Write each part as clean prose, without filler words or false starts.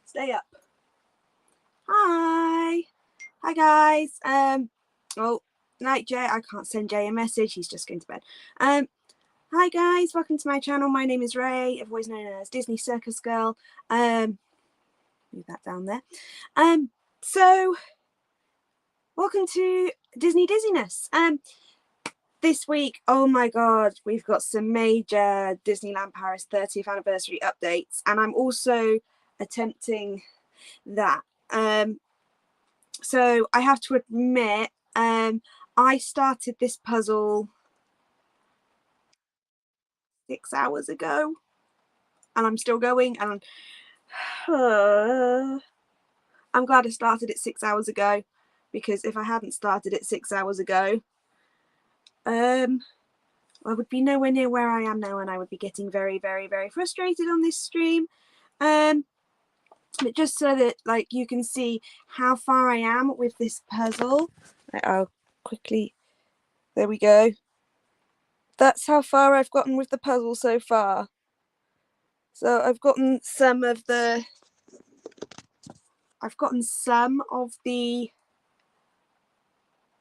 Stay up. Hi guys. Oh, night Jay. I can't send Jay a message. He's just going to bed. Hi guys, welcome to my channel. My name is Ray, otherwise known as Disney Circus Girl. Move that down there. So welcome to Disney Dizziness. This week, oh my god, we've got some major Disneyland Paris 30th anniversary updates, and I'm also attempting that. So I have to admit, I started this puzzle 6 hours ago, and I'm still going, and I'm glad I started it 6 hours ago, because if I hadn't started it 6 hours ago, I would be nowhere near where I am now, and I would be getting very, very, very frustrated on this stream. But just so that like you can see how far I am with this puzzle, I'll quickly, there we go. That's how far I've gotten with the puzzle so far. So I've gotten some of the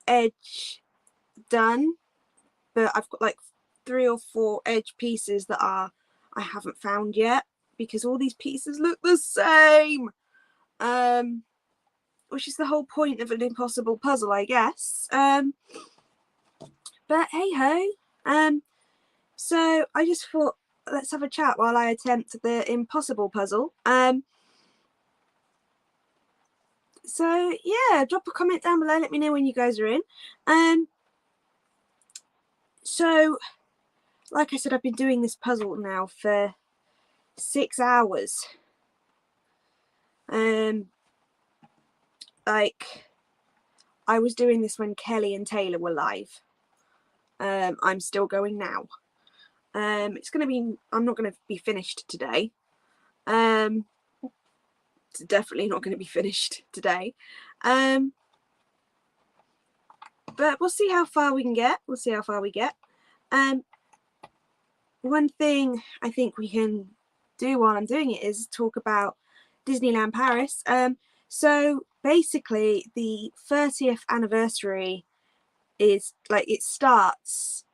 edge done, but I've got like 3 or 4 edge pieces that I haven't found yet, because all these pieces look the same, which is the whole point of an impossible puzzle, I guess. But hey ho. So I just thought, let's have a chat while I attempt the impossible puzzle. So yeah, drop a comment down below, let me know when you guys are in. So like I said, I've been doing this puzzle now for 6 hours. Like, I was doing this when Kelly and Taylor were live. I'm still going now. It's gonna be, I'm not gonna be finished today. It's definitely not going to be finished today. But we'll see how far we can get. We'll see how far we get. One thing I think we can do while I'm doing it is talk about Disneyland Paris. So basically the 30th anniversary is like, it starts,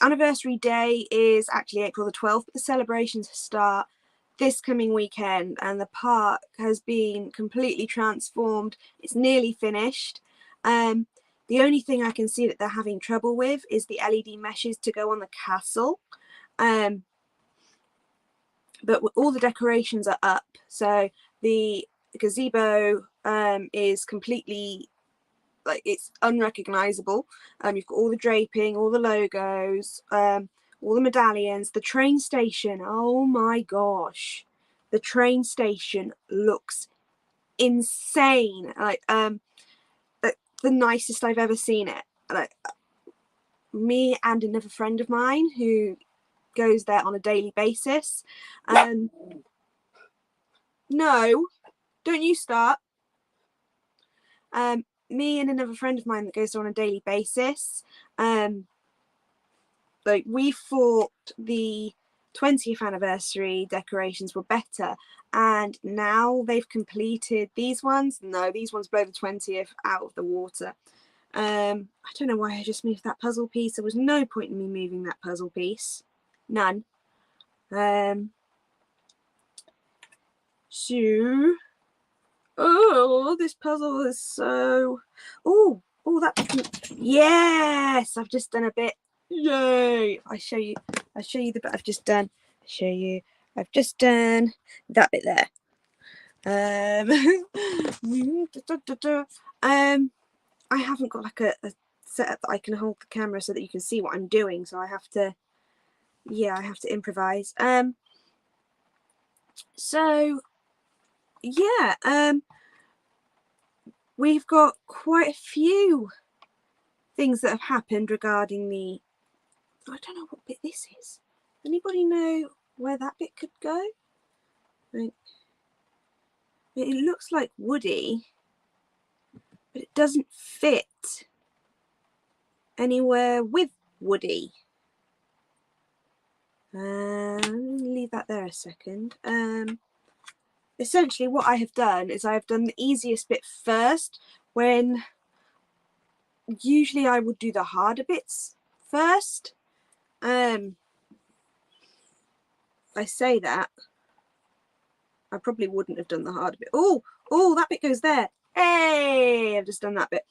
anniversary day is actually April the 12th, but the celebrations start this coming weekend, and the park has been completely transformed. It's nearly finished. The only thing I can see that they're having trouble with is the LED meshes to go on the castle. But all the decorations are up. So the gazebo is completely, like, it's unrecognizable. You've got all the draping, all the logos, all the medallions, the train station. Oh my gosh, the train station looks insane. Like, the nicest I've ever seen it. Like, me and another friend of mine who goes there on a daily basis. No, don't you start. Me and another friend of mine that goes there on a daily basis. Like, we thought the 20th anniversary decorations were better, and now they've completed these ones. No, these ones blow the 20th out of the water. I don't know why I just moved that puzzle piece. There was no point in me moving that puzzle piece. None. So, oh, this puzzle is so, oh, that, yes, I've just done a bit. Yay! I'll show you the bit I've just done. I've just done that bit there. I haven't got like a setup that I can hold the camera so that you can see what I'm doing, so I have to, yeah, I have to improvise. So yeah, we've got quite a few things that have happened regarding the, I don't know what bit this is. Anybody know where that bit could go? Like, it looks like Woody, but it doesn't fit anywhere with Woody. Leave that there a second. essentially what I have done is I have done the easiest bit first, when usually I would do the harder bits first. I say that, I probably wouldn't have done the harder bit. Oh, that bit goes there. Hey, I've just done that bit.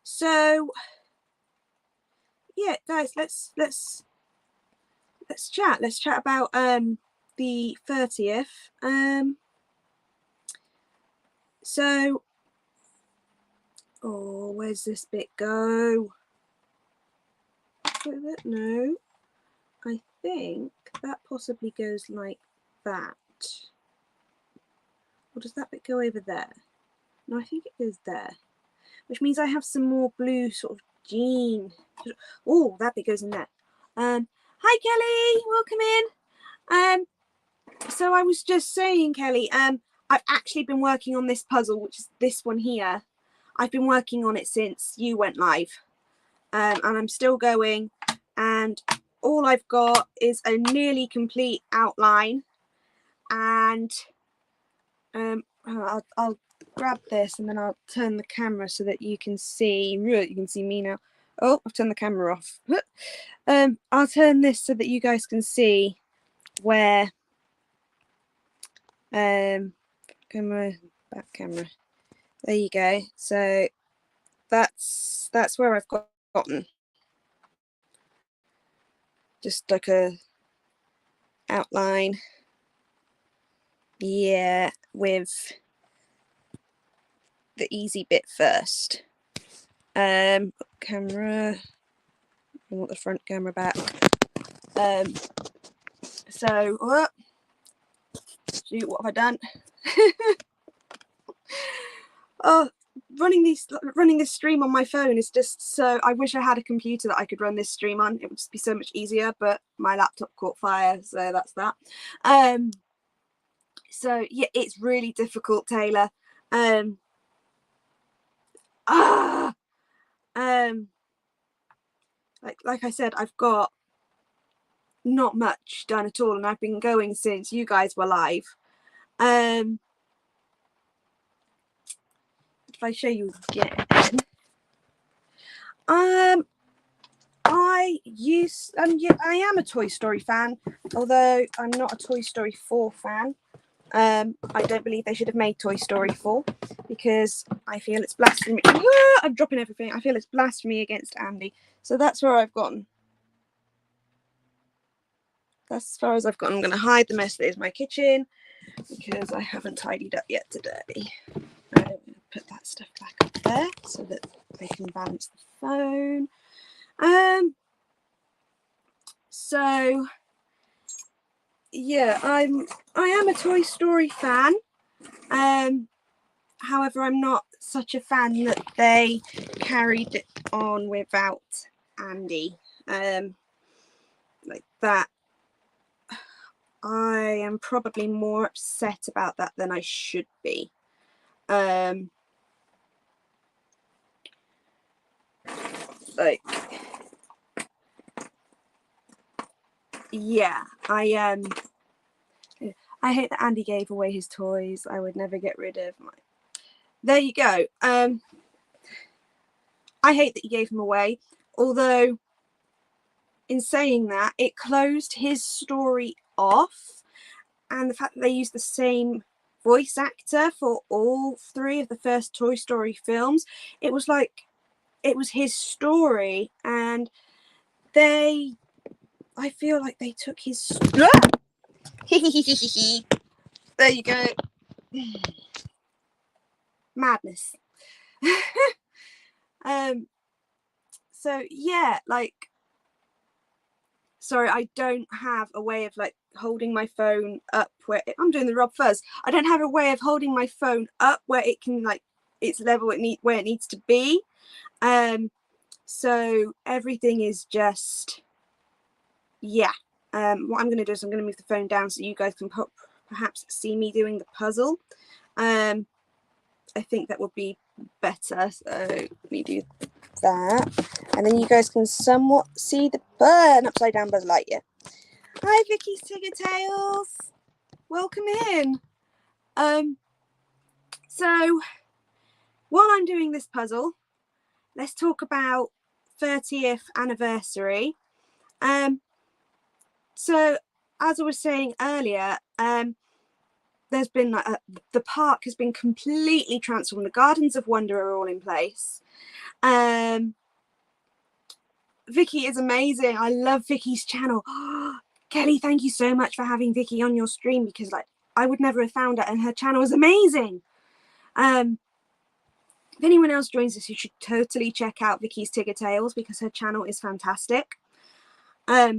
So yeah, guys, let's chat. Let's chat about the 30th. So, oh, where's this bit go? No, I think that possibly goes like that. Or does that bit go over there? No, I think it goes there, which means I have some more blue sort of jean. Oh, that bit goes in there. Hi Kelly, welcome in. So I was just saying, Kelly, I've actually been working on this puzzle, which is this one here. I've been working on it since you went live, and I'm still going, and all I've got is a nearly complete outline, and I'll grab this and then I'll turn the camera so that you can see. You can see me now. Oh, I've turned the camera off. I'll turn this so that you guys can see where camera, back camera. There you go. So that's where I've gotten. Just like a outline. Yeah, with the easy bit first. Camera. I want the front camera back. So shoot, what have I done? Oh, running this stream on my phone is just so. I wish I had a computer that I could run this stream on. It would just be so much easier, but my laptop caught fire, so that's that. So yeah, it's really difficult, Taylor. Like I said, I've got not much done at all, and I've been going since you guys were live. If I show you again, I am a Toy Story fan, although I'm not a Toy Story 4 fan. I don't believe they should have made Toy Story 4 because I feel it's blasphemy. I'm dropping everything. I feel it's blasphemy against Andy. So that's where I've gotten. That's as far as I've gotten. I'm going to hide the mess that is my kitchen because I haven't tidied up yet today. I'm going to put that stuff back up there so that they can balance the phone. So yeah, I am a Toy Story fan. However, I'm not such a fan that they carried it on without Andy. Like that. I am probably more upset about that than I should be. Like, yeah, I hate that Andy gave away his toys. I would never get rid of my. There you go. I hate that he gave them away, although in saying that, it closed his story off, and the fact that they used the same voice actor for all 3 of the first Toy Story films, it was like it was his story, and I feel like they took his. There you go. Madness. So yeah, like, sorry, I don't have a way of like holding my phone up where I'm doing the Rob Fuzz. I don't have a way of holding my phone up where it can like its level where it needs to be. So everything is just, yeah. What I'm going to do is I'm going to move the phone down so you guys can perhaps see me doing the puzzle. I think that would be better. So let me do that, and then you guys can somewhat see the burn upside down Buzz Lightyear. Hi Vicky's Tigger Tails. welcome in. So while I'm doing this puzzle, let's talk about 30th anniversary. So as I was saying earlier, there's been the park has been completely transformed. The Gardens of Wonder are all in place. Vicky is amazing. I love Vicky's channel. Kelly, thank you so much for having Vicky on your stream, because like I would never have found her, and her channel is amazing. If anyone else joins us, you should totally check out Vicky's Tigger Tales, because her channel is fantastic. But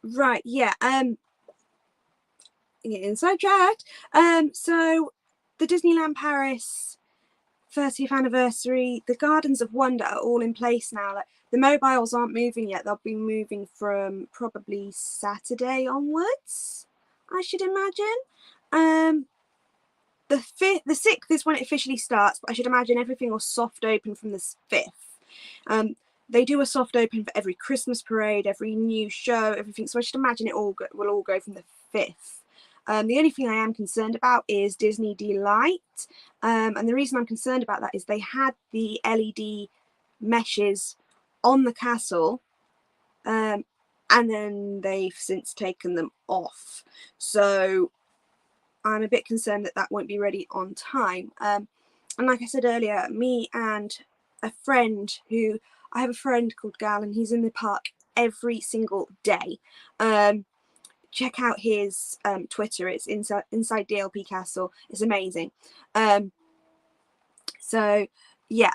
right, yeah, getting sidetracked. So the Disneyland Paris 30th anniversary, the Gardens of Wonder are all in place now. Like the mobiles aren't moving yet. They'll be moving from probably Saturday onwards, I should imagine. The 6th is when it officially starts, but I should imagine everything will soft open from the 5th. They do a soft open for every Christmas parade, every new show, everything. So I should imagine it will all go from the 5th. The only thing I am concerned about is Disney Delight. And the reason I'm concerned about that is they had the LED meshes on the castle, and then they've since taken them off. So I'm a bit concerned that won't be ready on time. And like I said earlier, me and a friend I have a friend called Gal, and he's in the park every single day. Check out his Twitter. It's inside DLP Castle. It's amazing. So yeah,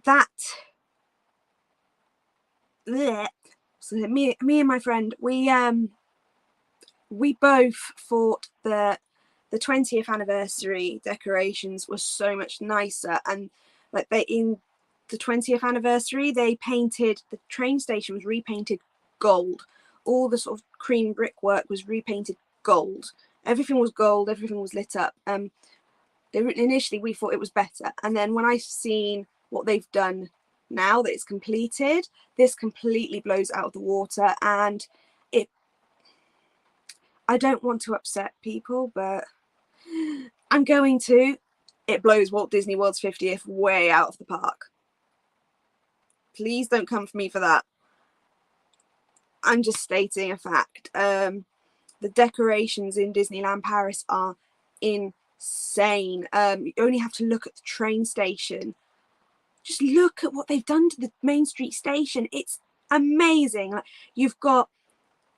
that. Bleh. So me and my friend, we both thought that the 20th anniversary decorations were so much nicer, and like in the 20th anniversary they painted the train station was repainted gold. All the sort of cream brickwork was repainted gold. Everything was gold, everything was lit up. Initially we thought it was better, and then when I've seen what they've done now that it's completed, this completely blows out of the water. And I don't want to upset people, but I'm going to. It blows Walt Disney World's 50th way out of the park. Please don't come for me for that. I'm just stating a fact. The decorations in Disneyland Paris are insane. You only have to look at the train station. Just look at what they've done to the Main Street station. It's amazing. Like, you've got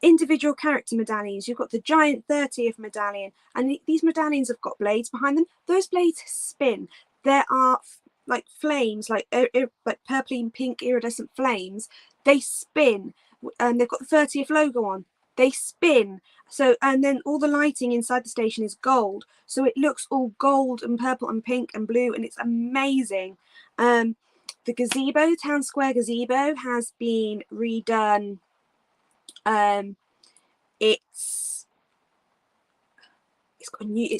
individual character medallions, you've got the giant 30th medallion, and these medallions have got blades behind them. Those blades spin. There are like flames, like purple and pink iridescent flames. They spin, and they've got the 30th logo on. They spin. So, and then all the lighting inside the station is gold, so it looks all gold and purple and pink and blue, and it's amazing. The gazebo, Town Square gazebo, has been redone. It's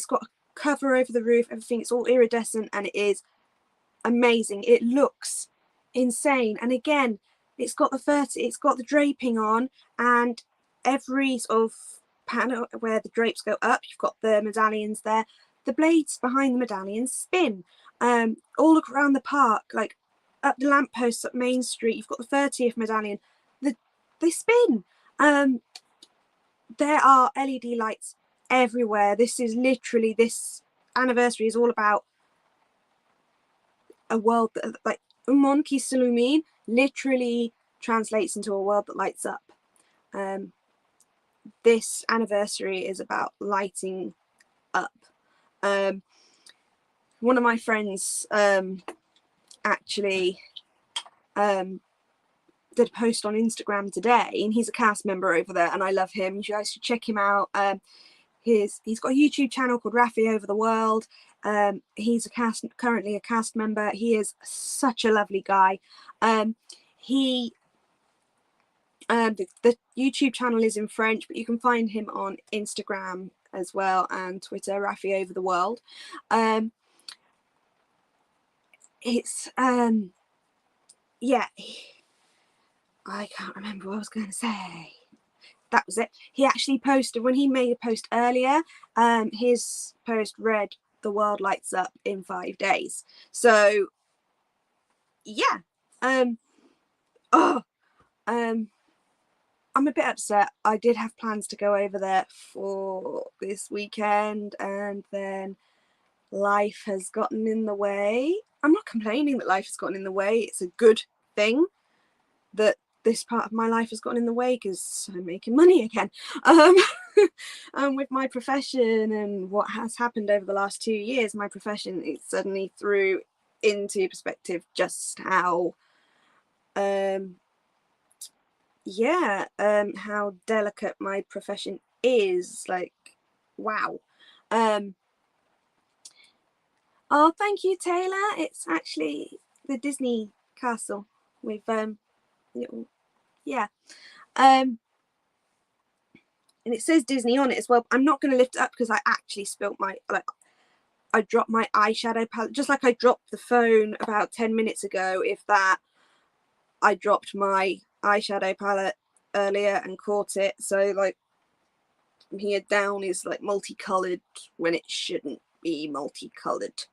got a cover over the roof, everything. It's all iridescent, and it is amazing. It looks insane. And again, it's got the draping on, and every sort of panel where the drapes go up, you've got the medallions there. The blades behind the medallions spin. All around the park, like up the lampposts at Main Street, you've got the 30th medallion. They spin. There are LED lights everywhere. This anniversary is all about a world that, like, un monde qui s'illumine literally translates into a world that lights up. This anniversary is about lighting up. One of my friends actually did a post on Instagram today, and he's a cast member over there, and I love him. You guys should check him out. He's got a YouTube channel called Raffi Over the World. He's currently a cast member. He is such a lovely guy. The YouTube channel is in French, but you can find him on Instagram as well, and Twitter, Raffi Over the World. Yeah, I can't remember what I was going to say. that was it. He actually posted, when he made a post earlier, his post read, "The world lights up in 5 days." So yeah, I'm a bit upset. I did have plans to go over there for this weekend, and then life has gotten in the way. I'm not complaining that life has gotten in the way. It's a good thing that this part of my life has gotten in the way, because I'm making money again. With my profession and what has happened over the last 2 years, my profession, it suddenly threw into perspective just how how delicate my profession is. Like, wow. Oh, thank you, Taylor. It's actually the Disney castle with little, yeah, and it says Disney on it as well. I'm not going to lift it up because I actually spilt my, like, I dropped my eyeshadow palette, just like I dropped the phone about 10 minutes ago. If that, I dropped my eyeshadow palette earlier and caught it. So like, from here down is like multicolored when it shouldn't be multicolored.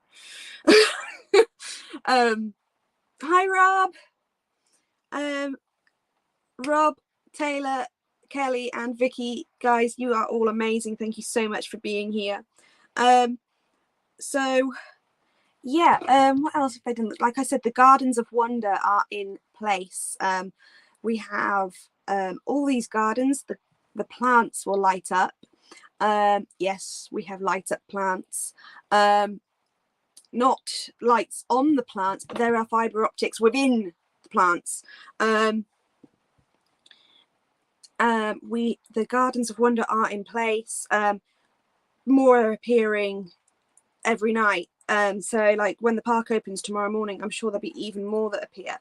Hi Rob. Rob, Taylor, Kelly and Vicky, guys, you are all amazing. Thank you so much for being here. So yeah, what else have they done? Like I said, the Gardens of Wonder are in place. We have all these gardens. The plants will light up. Yes, we have light up plants. Not lights on the plants, but there are fiber optics within the plants. The Gardens of Wonder are in place. More are appearing every night. So like when the park opens tomorrow morning, I'm sure there'll be even more that appear.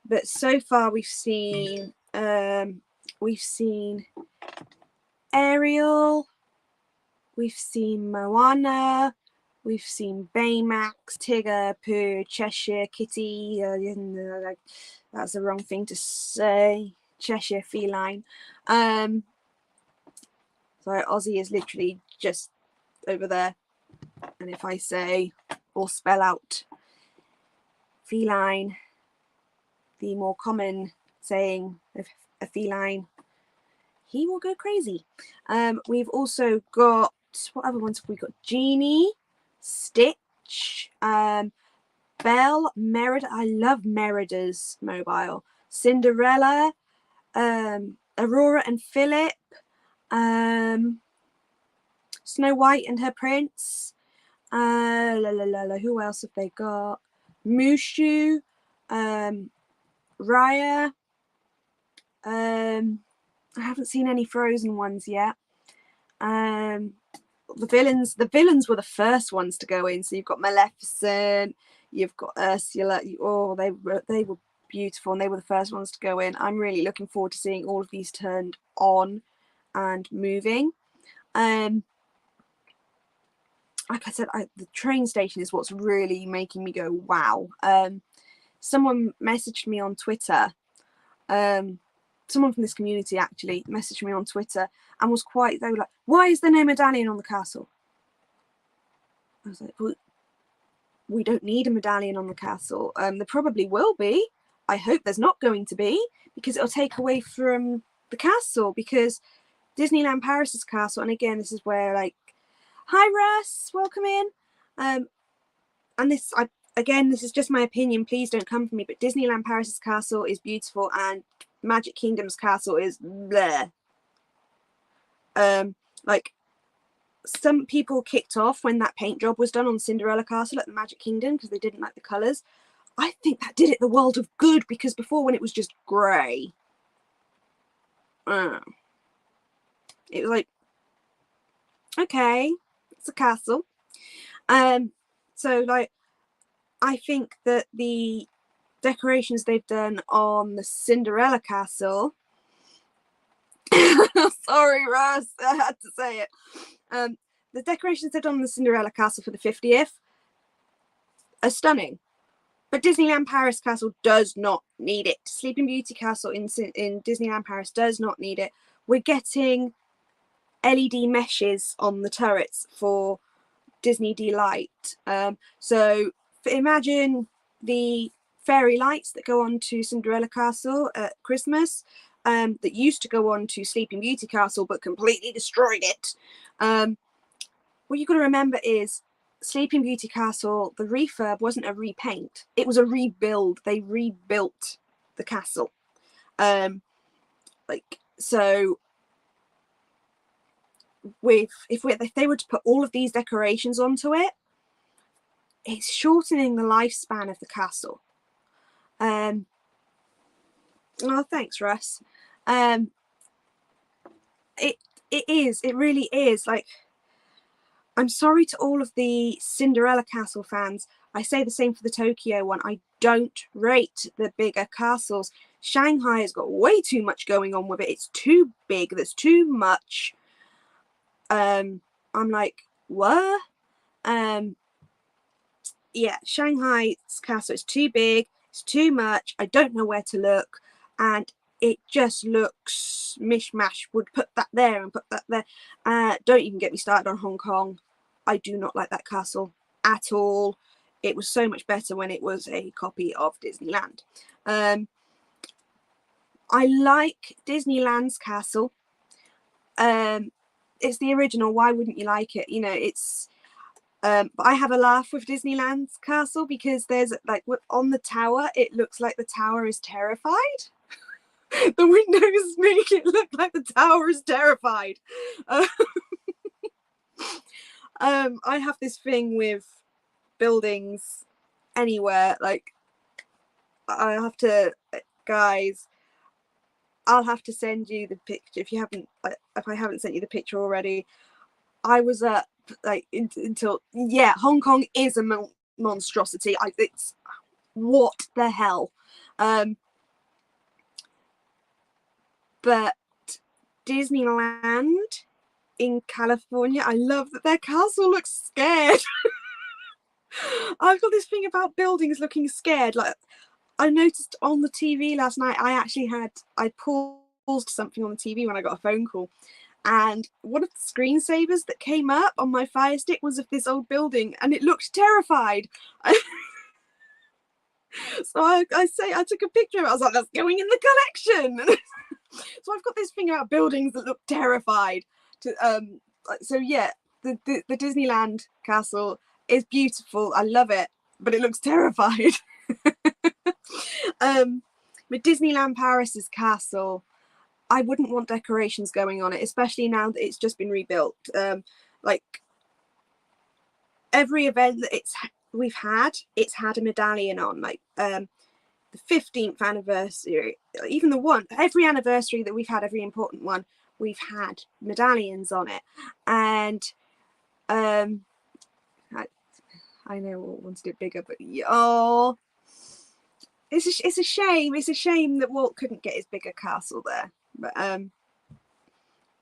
But so far we've seen Ariel, we've seen Moana, we've seen Baymax, Tigger, Pooh, Cheshire Kitty. That's the wrong thing to say. Cheshire feline. So Aussie is literally just over there. And if I say or spell out feline, the more common saying of a feline, he will go crazy. We've also got, what other ones have we got? Genie, Stitch, Belle, Merida. I love Merida's mobile. Cinderella, Aurora and Philip, Snow White and her prince. Who else have they got? Mushu, Raya. I haven't seen any Frozen ones yet. The villains were the first ones to go in. So you've got Maleficent, you've got Ursula. They were beautiful, and they were the first ones to go in. I'm really looking forward to seeing all of these turned on and moving. Like I said, the train station is what's really making me go wow. Someone messaged me on Twitter. Someone from this community actually messaged me on Twitter and they were like, why is there no medallion on the castle? I was like, well, we don't need a medallion on the castle. There probably will be. I hope there's not going to be, because it'll take away from the castle, because Disneyland Paris's castle, and again, this is where, like, hi Russ, welcome in. And this is just my opinion, please don't come for me, but Disneyland Paris's castle is beautiful and Magic Kingdom's castle is bleh. Like, some people kicked off when that paint job was done on Cinderella Castle at the Magic Kingdom because they didn't like the colours. I think that did it the world of good, because before, when it was just grey, it was like, okay, it's a castle. So like, I think that the decorations they've done on the Cinderella Castle sorry Russ, I had to say it. The decorations they've done on the Cinderella Castle for the 50th are stunning, But Disneyland Paris Castle does not need it. Sleeping Beauty Castle in Disneyland Paris does not need it. We're getting LED meshes on the turrets for Disney Delight. So imagine the fairy lights that go on to Cinderella Castle at Christmas, that used to go on to Sleeping Beauty Castle but completely destroyed it. What you've got to remember is Sleeping Beauty Castle, the refurb wasn't a repaint, it was a rebuild. They rebuilt the castle. So if they were to put all of these decorations onto it, it's shortening the lifespan of the castle. Oh, thanks, Russ. It really is. Like, I'm sorry to all of the Cinderella Castle fans. I say the same for the Tokyo one. I don't rate the bigger castles. Shanghai has got way too much going on with it. It's too big. There's too much. I'm like, what? Yeah, Shanghai's castle is too big. It's too much. I don't know where to look, and it just looks mishmash. Would put that there and put that there. Don't even get me started on Hong Kong. I do not like that castle at all. It was so much better when it was a copy of Disneyland. I like Disneyland's castle. It's the original. Why wouldn't you like it? You know, it's. But I have a laugh with Disneyland's castle because there's like on the tower, it looks like the tower is terrified. The windows make it look like the tower is terrified. I have this thing with buildings anywhere. Like, I have to, guys, I'll have to send you the picture if I haven't sent you the picture already. I was up like until, yeah, Hong Kong is a monstrosity. It's what the hell. But Disneyland in California, I love that their castle looks scared. I've got this thing about buildings looking scared. Like, I noticed on the TV last night, I paused something on the TV when I got a phone call, and one of the screensavers that came up on my Fire Stick was of this old building, and it looked terrified. So I took a picture of it. I was like, that's going in the collection. So I've got this thing about buildings that look terrified. So yeah, the Disneyland castle is beautiful. I love it, but it looks terrified. With Disneyland Paris's castle, I wouldn't want decorations going on it, especially now that it's just been rebuilt. Like, every event that it's had a medallion on. Like, the 15th anniversary, even every anniversary that we've had, every important one, we've had medallions on it. And I know Walt wanted it bigger, but oh, it's a shame. It's a shame that Walt couldn't get his bigger castle there. But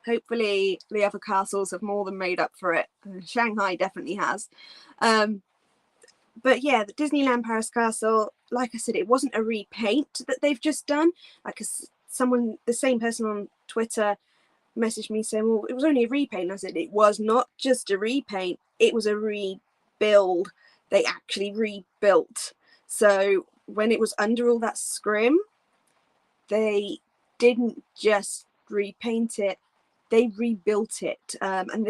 hopefully the other castles have more than made up for it. Shanghai definitely has. But yeah, the Disneyland Paris castle, like I said, it wasn't a repaint that they've just done. Like, the same person on Twitter messaged me saying, well, it was only a repaint. And I said, it was not just a repaint, it was a rebuild. They actually rebuilt. So when it was under all that scrim, they didn't just repaint it, they rebuilt it. And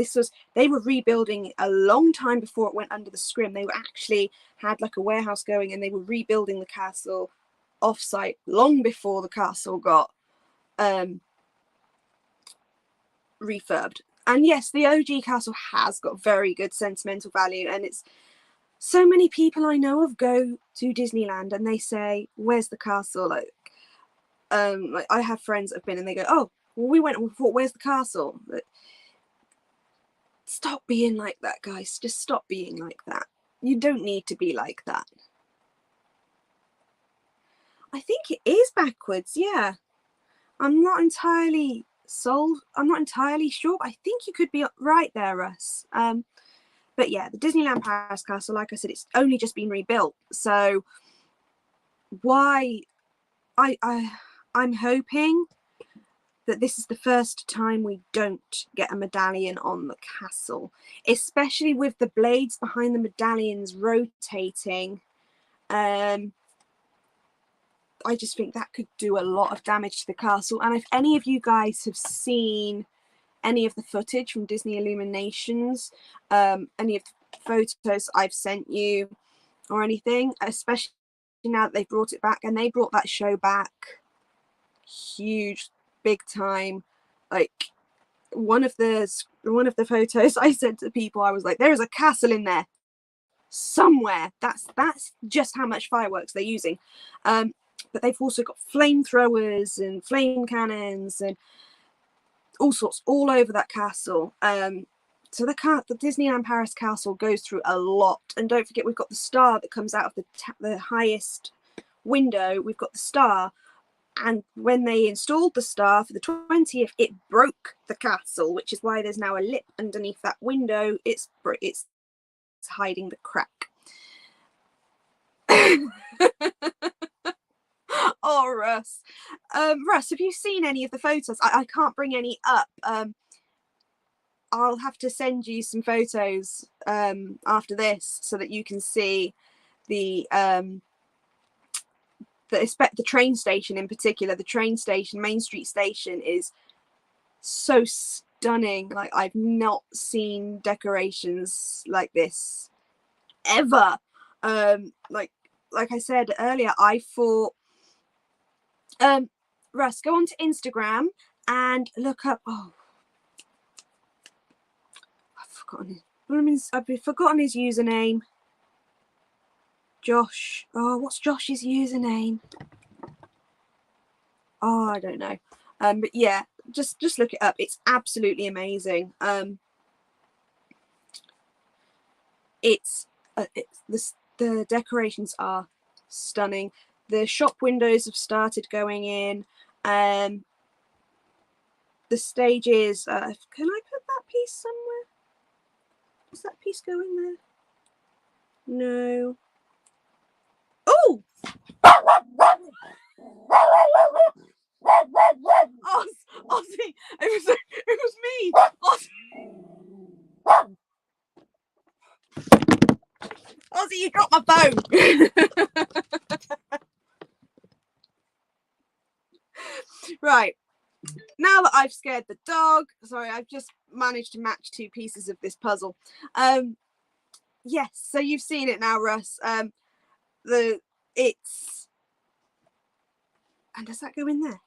they were rebuilding a long time before it went under the scrim. They were actually had like a warehouse going, and they were rebuilding the castle off-site long before the castle got refurbed. And yes, the OG castle has got very good sentimental value, and it's so many people I know of go to Disneyland and they say, where's the castle? Like I have friends that have been and they go, oh, well, we went and we thought, where's the castle? But stop being like that, guys. Just stop being like that. You don't need to be like that. I think it is backwards, yeah. I'm not entirely sold. I'm not entirely sure, but I think you could be right there, Russ. But yeah, the Disneyland Paris castle, like I said, it's only just been rebuilt. So why I'm hoping that this is the first time we don't get a medallion on the castle, especially with the blades behind the medallions rotating. I just think that could do a lot of damage to the castle. And if any of you guys have seen any of the footage from Disney Illuminations, any of the photos I've sent you or anything, especially now that they've brought it back, and they brought that show back huge, big time. Like one of the photos I sent to people, I was like, there is a castle in there somewhere. That's just how much fireworks they're using. But they've also got flamethrowers and flame cannons and all sorts all over that castle. So the Disneyland Paris castle goes through a lot. And don't forget, we've got the star that comes out of the highest window. We've got the star. And when they installed the star for the 20th, it broke the castle, which is why there's now a lip underneath that window. It's hiding the crack. Oh, Russ. Russ, have you seen any of the photos? I can't bring any up. I'll have to send you some photos after this so that you can see the train station in particular. The train station, Main Street Station, is so stunning. Like, I've not seen decorations like this ever. Like I said earlier, I thought, Russ, go onto Instagram and look up, I've forgotten his username. Josh. Oh, what's Josh's username? Oh, I don't know. But yeah, just look it up. It's absolutely amazing. The decorations are stunning. The shop windows have started going in. The stages. Can I put that piece somewhere? Does that piece go in there? No. Oh! Ozzy! It was me! Ozzy! Ozzy, you dropped my phone! Right. Now that I've scared the dog, sorry, I've just managed to match two pieces of this puzzle. Yes, so you've seen it now, Russ. And does that go in there?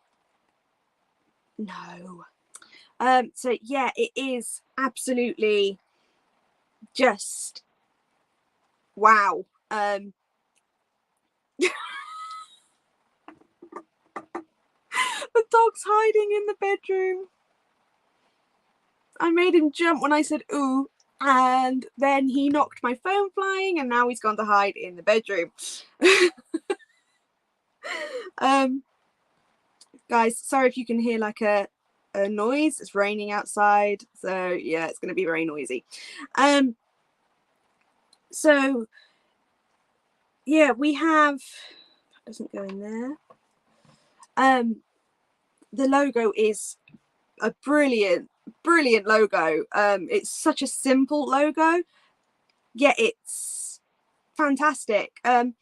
No. So yeah, it is absolutely just wow. The dog's hiding in the bedroom. I made him jump when I said ooh, and then he knocked my phone flying, and now he's gone to hide in the bedroom. Guys, sorry if you can hear like a noise. It's raining outside, so yeah, it's going to be very noisy. So yeah, we have, that doesn't go in there. The logo is a brilliant logo. It's such a simple logo, yet it's fantastic. The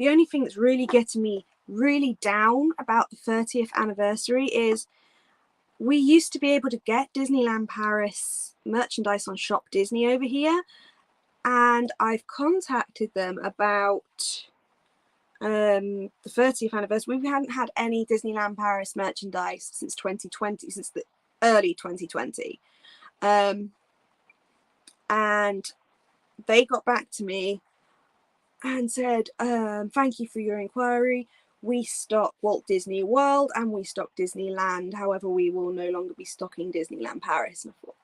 only thing that's really getting me really down about the 30th anniversary is we used to be able to get Disneyland Paris merchandise on Shop Disney over here, and I've contacted them about the 30th anniversary. We hadn't had any Disneyland Paris merchandise since 2020, since the early 2020, and they got back to me and said, thank you for your inquiry. We stock Walt Disney World and we stock Disneyland. However, we will no longer be stocking Disneyland Paris. And I thought,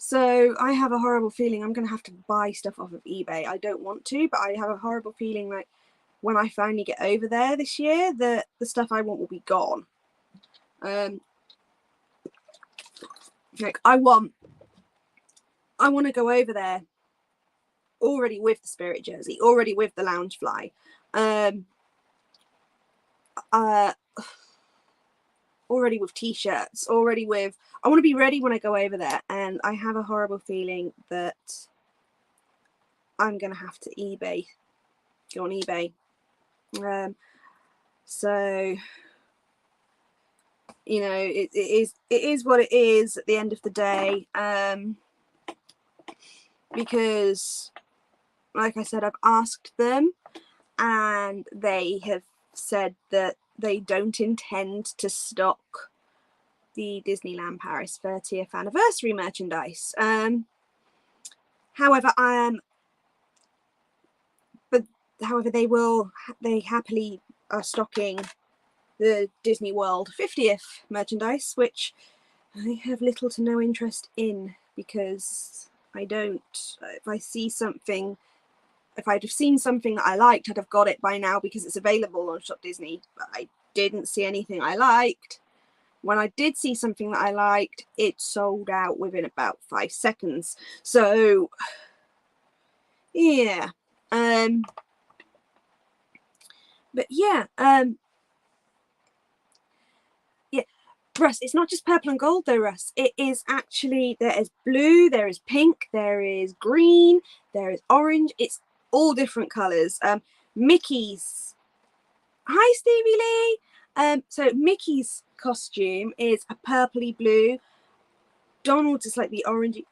So I have a horrible feeling I'm going to have to buy stuff off of eBay. I don't want to, but I have a horrible feeling like when I finally get over there this year, the stuff I want will be gone. Like I want to go over there already with the spirit jersey, already with the lounge fly, already with t-shirts, already with, I want to be ready when I go over there, and I have a horrible feeling that I'm gonna have to go on eBay. So you know, it is what it is at the end of the day, because like I said, I've asked them and they have said that they don't intend to stock the Disneyland Paris 30th anniversary merchandise. However, they happily are stocking the Disney World 50th merchandise, which I have little to no interest in, because I don't, if I'd have seen something that I liked, I'd have got it by now because it's available on Shop Disney, but I didn't see anything I liked. When I did see something that I liked, it sold out within about 5 seconds. So yeah, but yeah, yeah, Russ, it's not just purple and gold though, Russ. It is actually, there is blue, there is pink, there is green, there is orange. It's all different colours. Mickey's, hi Stevie Lee. So Mickey's costume is a purpley blue. Donald's is like the orangey.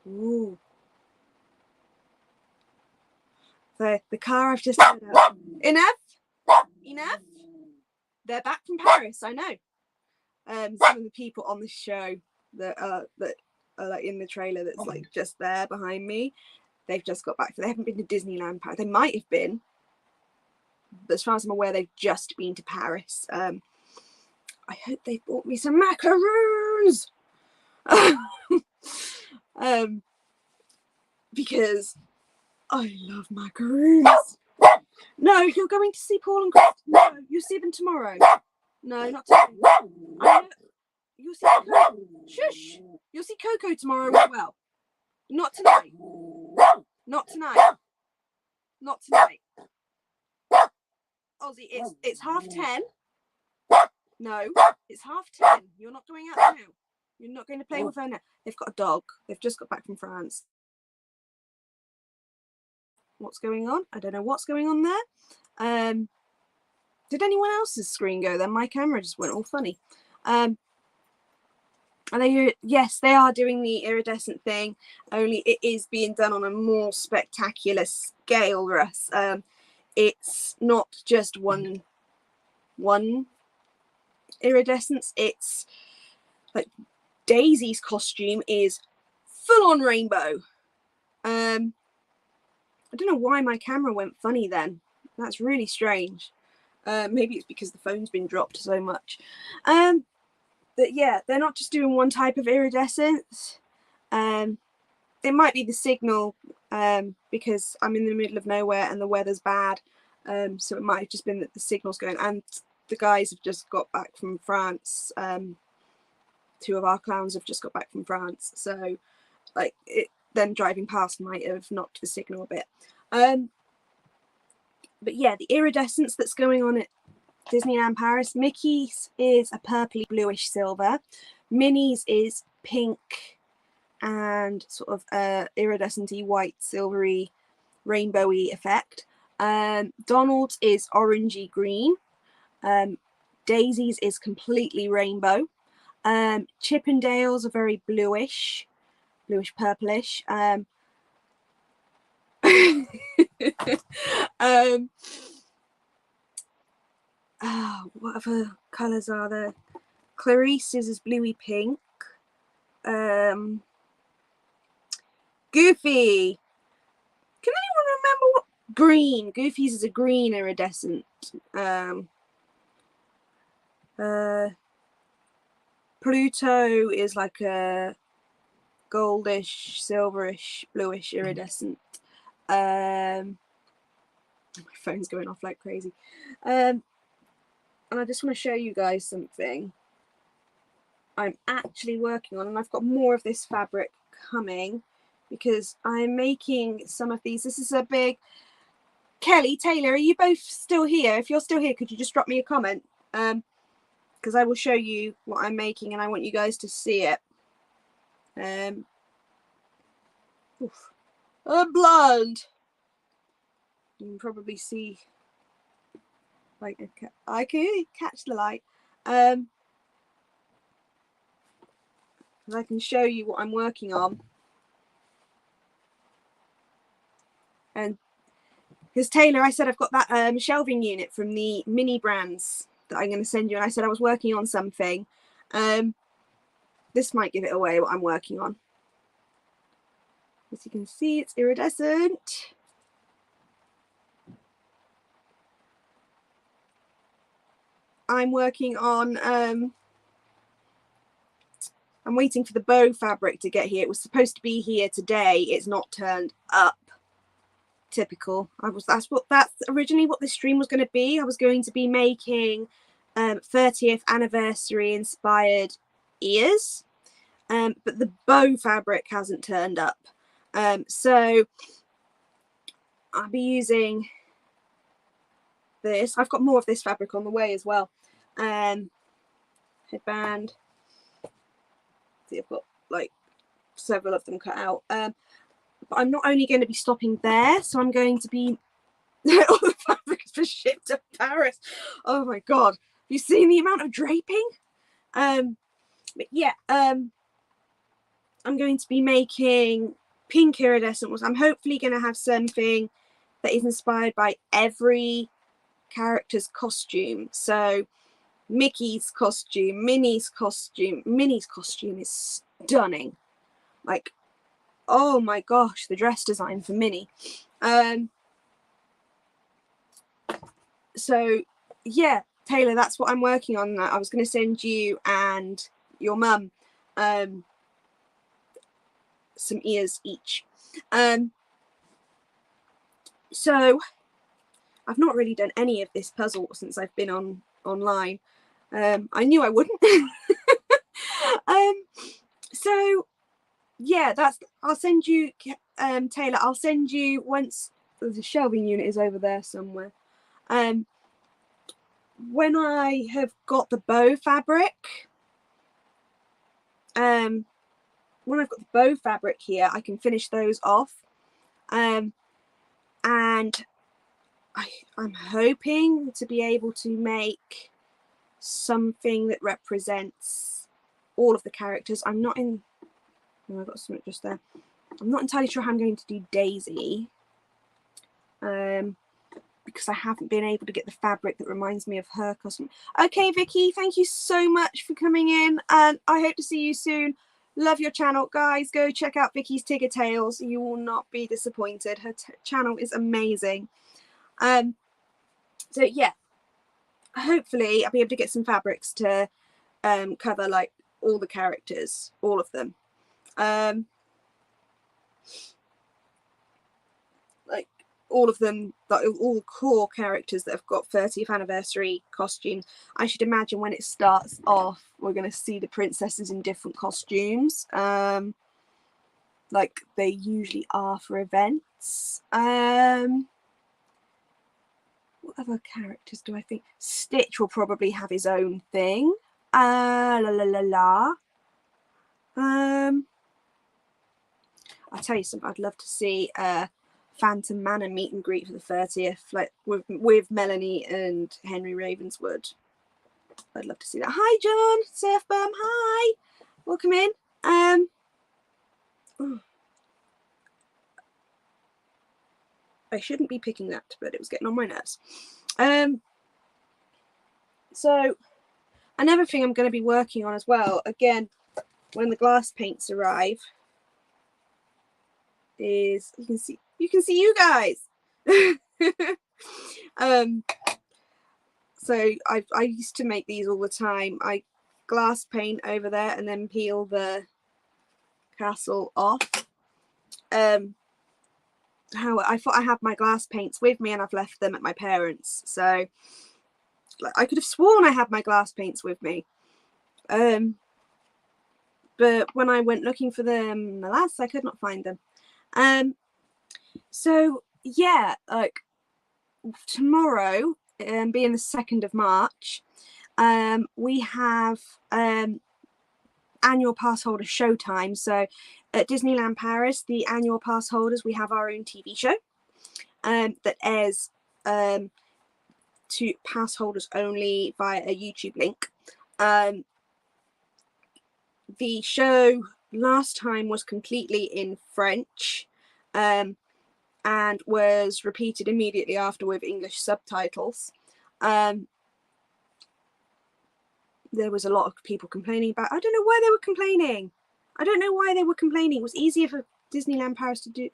Ooh. The car I've just heard out. Enough. They're back from Paris. I know. Some of the people on the show that are like in the trailer that's like just there behind me, they've just got back. They haven't been to Disneyland Paris. They might have been, but as far as I'm aware, they've just been to Paris. I hope they bought me some macaroons. Because I love macaroons. No, you're going to see Paul and Chris. No, you'll see them tomorrow. No, not today. You'll see Coco. Shush. You'll see Coco tomorrow as well. Not tonight. Not tonight. Not tonight. Ozzy, it's 10:30. No, it's 10:30. You're not going out now. You're not going to play with her now. They've got a dog. They've just got back from France. What's going on? I don't know what's going on there. Did anyone else's screen go then? My camera just went all funny. And yes, they are doing the iridescent thing, only it is being done on a more spectacular scale, Russ. It's not just one iridescence. It's like Daisy's costume is full on rainbow. I don't know why my camera went funny then. That's really strange. Maybe it's because the phone's been dropped so much. But yeah, they're not just doing one type of iridescence. It might be the signal, because I'm in the middle of nowhere and the weather's bad. So it might have just been that the signal's going. And the guys have just got back from France. 2 of our clowns have just got back from France. So like them driving past might have knocked the signal a bit. But yeah, the iridescence that's going on at Disneyland Paris, Mickey's is a purpley bluish silver, Minnie's is pink and sort of iridescent-y white silvery rainbowy effect. Donald's is orangey green. Daisy's is completely rainbow. Chippendale's are very bluish purplish. What other colours are there? Clarice's is bluey pink. Goofy. Can anyone remember what? Green. Goofy's is a green iridescent. Pluto is like a goldish, silverish, bluish iridescent. My phone's going off like crazy. And I just want to show you guys something I'm actually working on, and I've got more of this fabric coming. because I'm making some of these. This is a big... Kelly, Taylor, are you both still here? If you're still here, could you just drop me a comment? Because I will show you what I'm making and I want you guys to see it. I'm blind. You can probably see, like, I can catch the light. I can show you what I'm working on. And because Taylor, I said I've got that shelving unit from the mini brands that I'm going to send you, and I said I was working on something. This might give it away what I'm working on. As you can see, it's iridescent. I'm working on I'm waiting for the bow fabric to get here. It was supposed to be here today. It's not turned up. Typical. That's originally what this stream was going to be. I was going to be making 30th anniversary inspired ears, but the bow fabric hasn't turned up. So I'll be using this. I've got more of this fabric on the way as well. Headband. See, I've got like several of them cut out. But I'm not only going to be stopping there, so I'm going to be all the fabric has been shipped to Paris. Oh my god, have you seen the amount of draping? But yeah, I'm going to be making pink iridescent ones. I'm hopefully going to have something that is inspired by every character's costume. So Mickey's costume, Minnie's costume. Minnie's costume is stunning. Like, oh my gosh, the dress design for Minnie. So yeah, Taylor, that's what I'm working on. I was going to send you and your mum some ears each. So I've not really done any of this puzzle since I've been online. I knew I wouldn't. So yeah, I'll send you Taylor, I'll send you once the shelving unit is over there somewhere. When I have got the bow fabric, when I've got the bow fabric here, I can finish those off. And I'm hoping to be able to make something that represents all of the characters. I'm not in... Oh, I got something just there. I'm not entirely sure how I'm going to do Daisy. Because I haven't been able to get the fabric that reminds me of her costume. Okay, Vicky, thank you so much for coming in, and I hope to see you soon. Love your channel, guys. Go check out Vicky's Tigger Tales. You will not be disappointed. Her channel is amazing. So yeah, hopefully I'll be able to get some fabrics to cover like all the characters, all of them. Like all of them, all the core characters that have got 30th anniversary costumes. I should imagine when it starts off, we're going to see the princesses in different costumes, like they usually are for events. What other characters do I think? Stitch will probably have his own thing. I'll tell you something, I'd love to see Phantom Manor meet and greet for the 30th, like with Melanie and Henry Ravenswood. I'd love to see that. Hi John, Surf Bum, hi, welcome in. I shouldn't be picking that, but it was getting on my nerves. So another thing I'm going to be working on as well, again, when the glass paints arrive, is you can see you guys. So I used to make these all the time. I glass paint over there and then peel the castle off. How I thought I had my glass paints with me and I've left them at my parents', so like, I could have sworn I had my glass paints with me, but when I went looking for them last, I could not find them. So yeah, like tomorrow, being the 2nd of March, we have annual pass holder showtime. So at Disneyland Paris, the annual pass holders, we have our own TV show that airs to pass holders only via a YouTube link. The show last time was completely in French and was repeated immediately after with English subtitles. There was a lot of people complaining about, I don't know why they were complaining. I don't know why they were complaining. It was easier for Disneyland Paris to do.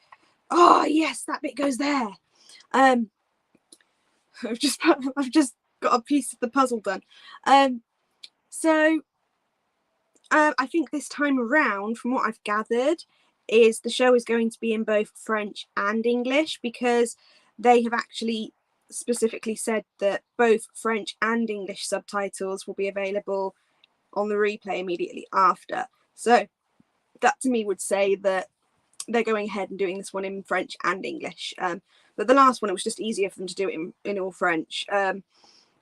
Oh yes, that bit goes there. I've just got a piece of the puzzle done. So I think this time around, from what I've gathered, is the show is going to be in both French and English, because they have actually specifically said that both French and English subtitles will be available on the replay immediately after. So that to me would say that they're going ahead and doing this one in French and English. But the last one, it was just easier for them to do it in all French.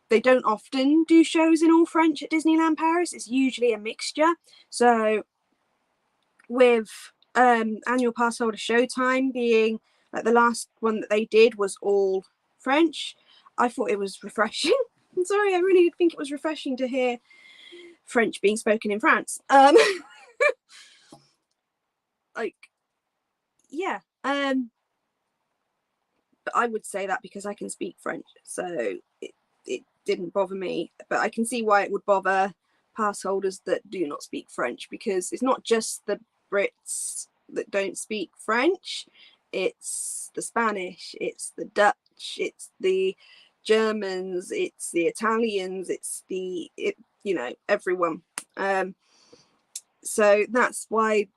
They don't often do shows in all French at Disneyland Paris. It's usually a mixture. So with annual pass holder showtime being like the last one that they did was all French, I thought it was refreshing. I'm sorry, I really did think it was refreshing to hear French being spoken in France. Like, yeah. But I would say that because I can speak French, so it didn't bother me. But I can see why it would bother pass holders that do not speak French, because it's not just the Brits that don't speak French, it's the Spanish, it's the Dutch, it's the Germans, it's the Italians, it's everyone. So that's why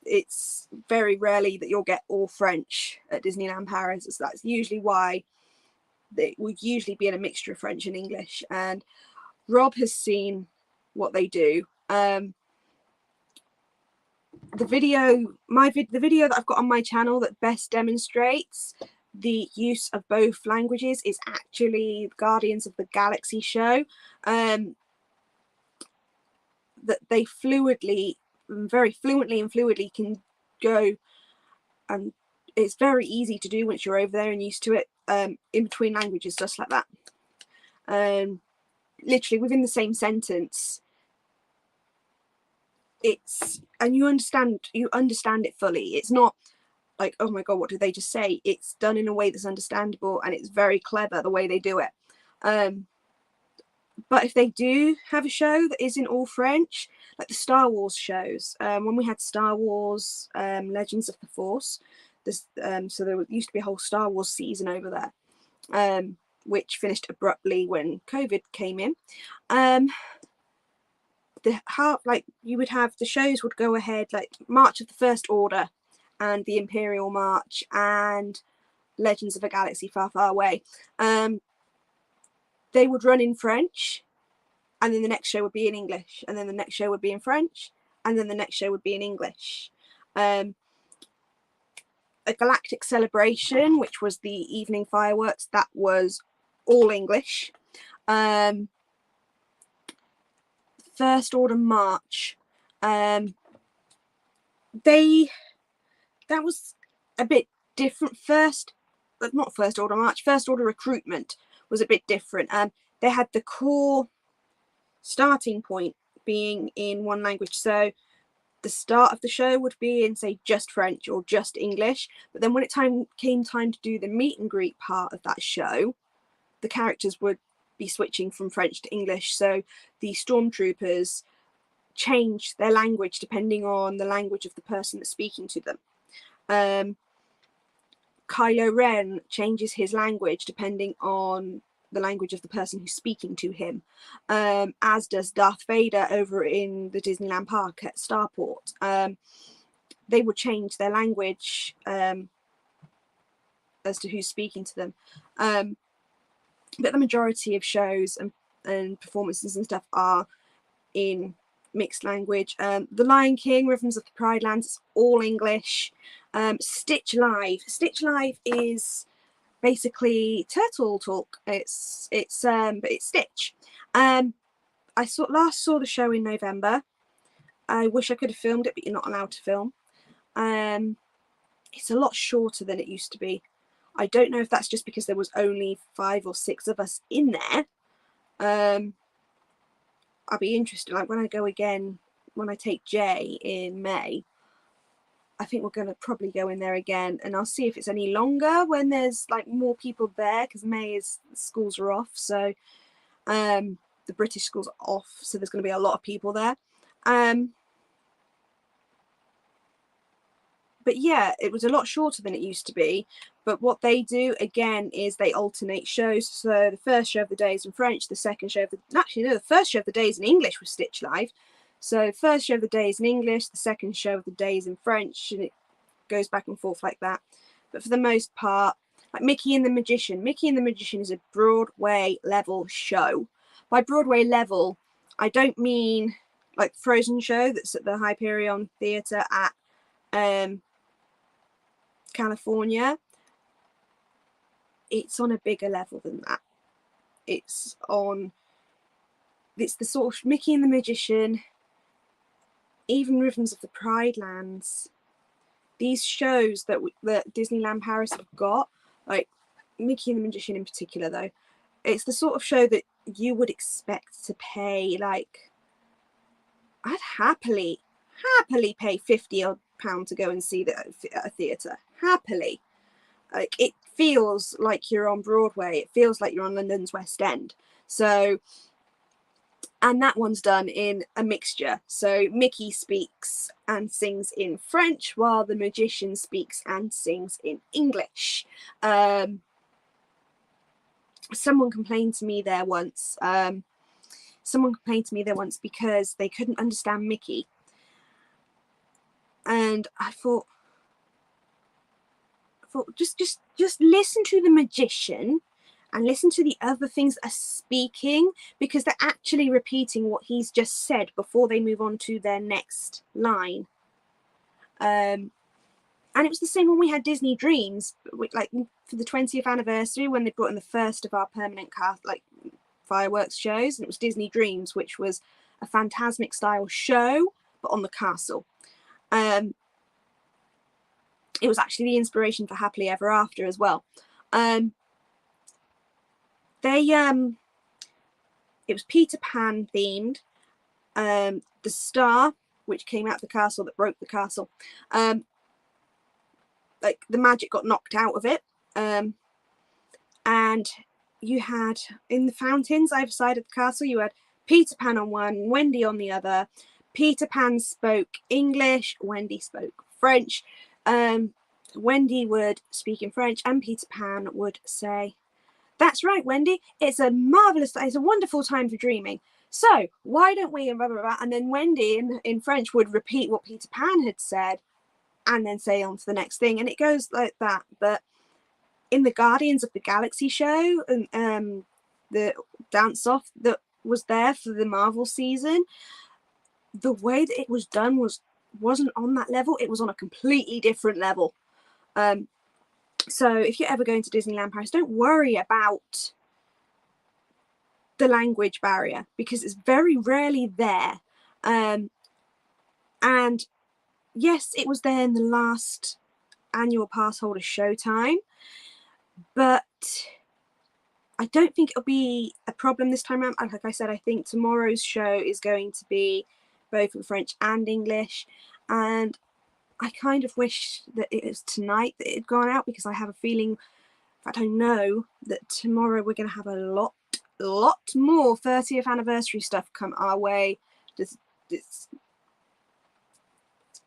it's very rarely that you'll get all French at Disneyland Paris. So that's usually why they would usually be in a mixture of French and English. And Rob has seen what they do. The video that I've got on my channel that best demonstrates the use of both languages is actually Guardians of the Galaxy show. That they very fluently and fluidly can go, and it's very easy to do once you're over there and used to it, in between languages, just like that. Literally within the same sentence, and you understand it fully. It's not like, oh my god, what did they just say? It's done in a way that's understandable, and it's very clever the way they do it. But if they do have a show that isn't all French, like the Star Wars shows, when we had Star Wars Legends of the Force, so there used to be a whole Star Wars season over there, which finished abruptly when COVID came in. You would have the shows would go ahead, like March of the First Order and the Imperial March and Legends of a Galaxy Far, Far Away. They would run in French, and then the next show would be in English, and then the next show would be in French, and then the next show would be in English. A Galactic Celebration, which was the evening fireworks, that was all English. First Order March, that was a bit different. Not First Order March, First Order Recruitment was a bit different. They had the core starting point being in one language, so the start of the show would be in, say, just French or just English, but then when it came time to do the meet and greet part of that show, the characters would be switching from French to English, so the stormtroopers change their language depending on the language of the person that's speaking to them. Kylo Ren changes his language depending on the language of the person who's speaking to him, as does Darth Vader over in the Disneyland Park at Starport. They would change their language as to who's speaking to them. But the majority of shows and performances and stuff are in mixed language. The Lion King, Rhythms of the Pride Lands, it's all English. Stitch Live is basically turtle talk. But it's Stitch. I last saw the show in November. I wish I could have filmed it, but you're not allowed to film. It's a lot shorter than it used to be. I don't know if that's just because there was only 5 or 6 of us in there. I'll be interested, like when I go again, when I take Jay in May, I think we're going to probably go in there again, and I'll see if it's any longer when there's like more people there, because May is, schools are off, so the British schools are off, so there's going to be a lot of people there. But yeah, it was a lot shorter than it used to be. But what they do again is they alternate shows. So the first show of the day is in French, the second show of the the first show of the day is in English with Stitch Live. So first show of the day is in English, the second show of the day is in French, and it goes back and forth like that. But for the most part, like Mickey and the Magician. Mickey and the Magician is a Broadway level show. By Broadway level, I don't mean like Frozen show that's at the Hyperion Theatre at California. It's on a bigger level than that. It's the sort of Mickey and the Magician, even Rhythms of the Pride Lands. These shows that Disneyland Paris have got, like Mickey and the Magician in particular, though, it's the sort of show that you would expect to pay, like, I'd happily pay £50 to go and see that at a theatre. Happily. Like, it feels like you're on Broadway. It feels like you're on London's West End. So, and that one's done in a mixture. So Mickey speaks and sings in French, while the Magician speaks and sings in English. Someone complained to me there once. Because they couldn't understand Mickey. And I thought just listen to the Magician and listen to the other things that are speaking, because they're actually repeating what he's just said before they move on to their next line. And it was the same when we had Disney Dreams, like for the 20th anniversary, when they brought in the first of our permanent cast, like fireworks shows, and it was Disney Dreams, which was a Fantasmic style show but on the castle. It was actually the inspiration for Happily Ever After as well. It was Peter Pan themed. The star, which came out of the castle that broke the castle, like the magic got knocked out of it, and you had in the fountains either side of the castle, you had Peter Pan on one, Wendy on the other. Peter Pan spoke English, Wendy spoke French. Wendy would speak in French, and Peter Pan would say, "That's right, Wendy, it's a wonderful time for dreaming. So why don't we," and blah, blah, blah. And then Wendy in French would repeat what Peter Pan had said and then say on to the next thing. And it goes like that. But in the Guardians of the Galaxy show, the dance off that was there for the Marvel season, the way that it was done wasn't on that level. It was on a completely different level. So if you're ever going to Disneyland Paris, don't worry about the language barrier, because it's very rarely there. And yes, it was there in the last annual pass holder showtime, but I don't think it'll be a problem this time around. Like I said, I think tomorrow's show is going to be both in French and English, and I kind of wish that it was tonight that it had gone out, because I have a feeling, in fact I know, that tomorrow we're going to have a lot more 30th anniversary stuff come our way. It's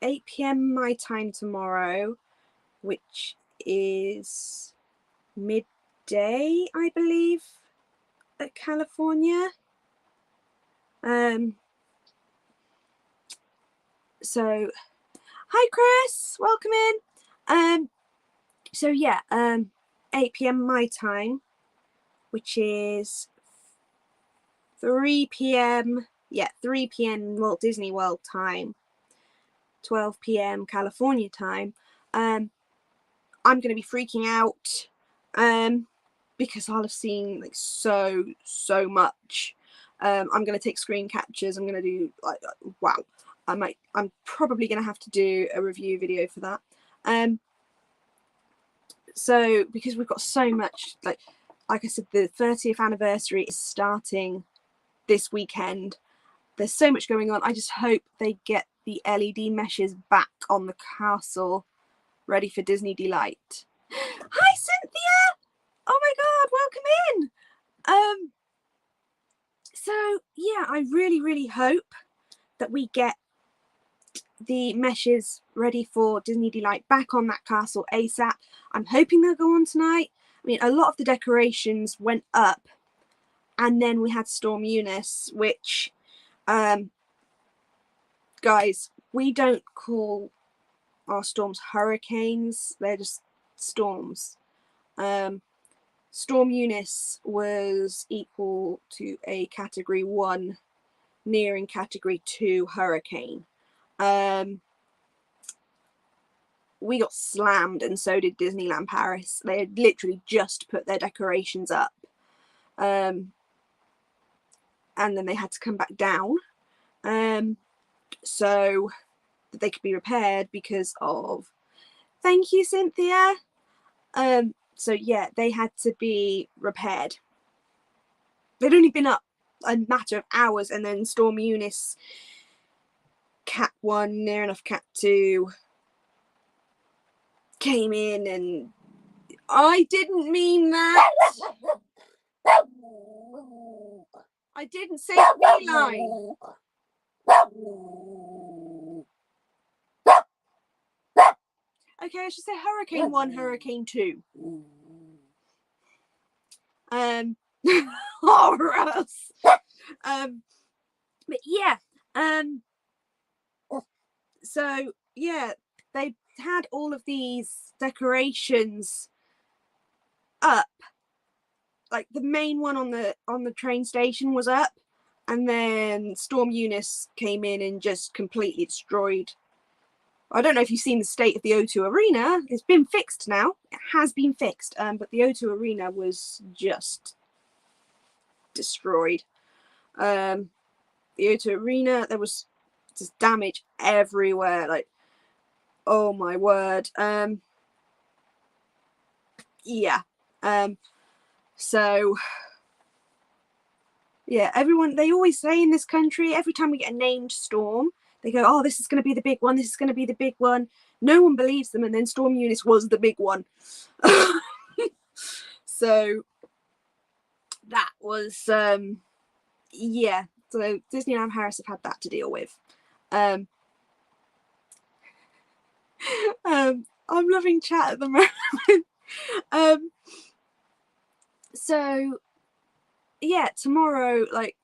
8 p.m. my time tomorrow, which is midday, I believe, at California. So hi Chris, welcome in. So yeah, 8 p.m. my time, which is 3 p.m. yeah, 3 p.m. Walt Disney World time, 12 p.m. California time. I'm going to be freaking out because I'll have seen like so much. I'm going to take screen captures. I'm going to do like, wow. I'm probably going to have to do a review video for that. So because we've got so much, like I said, the 30th anniversary is starting this weekend. There's so much going on. I just hope they get the LED meshes back on the castle ready for Disney Delight. Hi, Cynthia! Oh my God, welcome in. So yeah, I really hope that we get the meshes ready for Disney Delight back on that castle ASAP. I'm hoping they'll go on tonight. I mean, a lot of the decorations went up, and then we had Storm Eunice, which guys, we don't call our storms hurricanes, they're just storms. Storm Eunice was equal to a category 1 nearing category 2 hurricane. We got slammed, and so did Disneyland Paris. They had literally just put their decorations up, and then they had to come back down so that they could be repaired because of, thank you, Cynthia. So yeah, they had to be repaired. They'd only been up a matter of hours, and then Storm Eunice, Cat 1, near enough Cat 2, came in, and I didn't mean that. I didn't say feline. Okay, I should say Hurricane 1, Hurricane 2. Horrors. But yeah, so yeah, they had all of these decorations up. Like the main one on the train station was up, and then Storm Eunice came in and just completely destroyed. I don't know if you've seen the state of the O2 Arena. It's been fixed now. It has been fixed, but the O2 Arena was just destroyed. The O2 Arena, there was just damage everywhere. Like, oh my word. Yeah. So yeah, everyone, they always say in this country, every time we get a named storm, they go, oh, this is going to be the big one, this is going to be the big one. No one believes them, and then Storm Eunice was the big one. So that was yeah, so Disneyland Paris have had that to deal with. I'm loving chat at the moment. So yeah, tomorrow, like,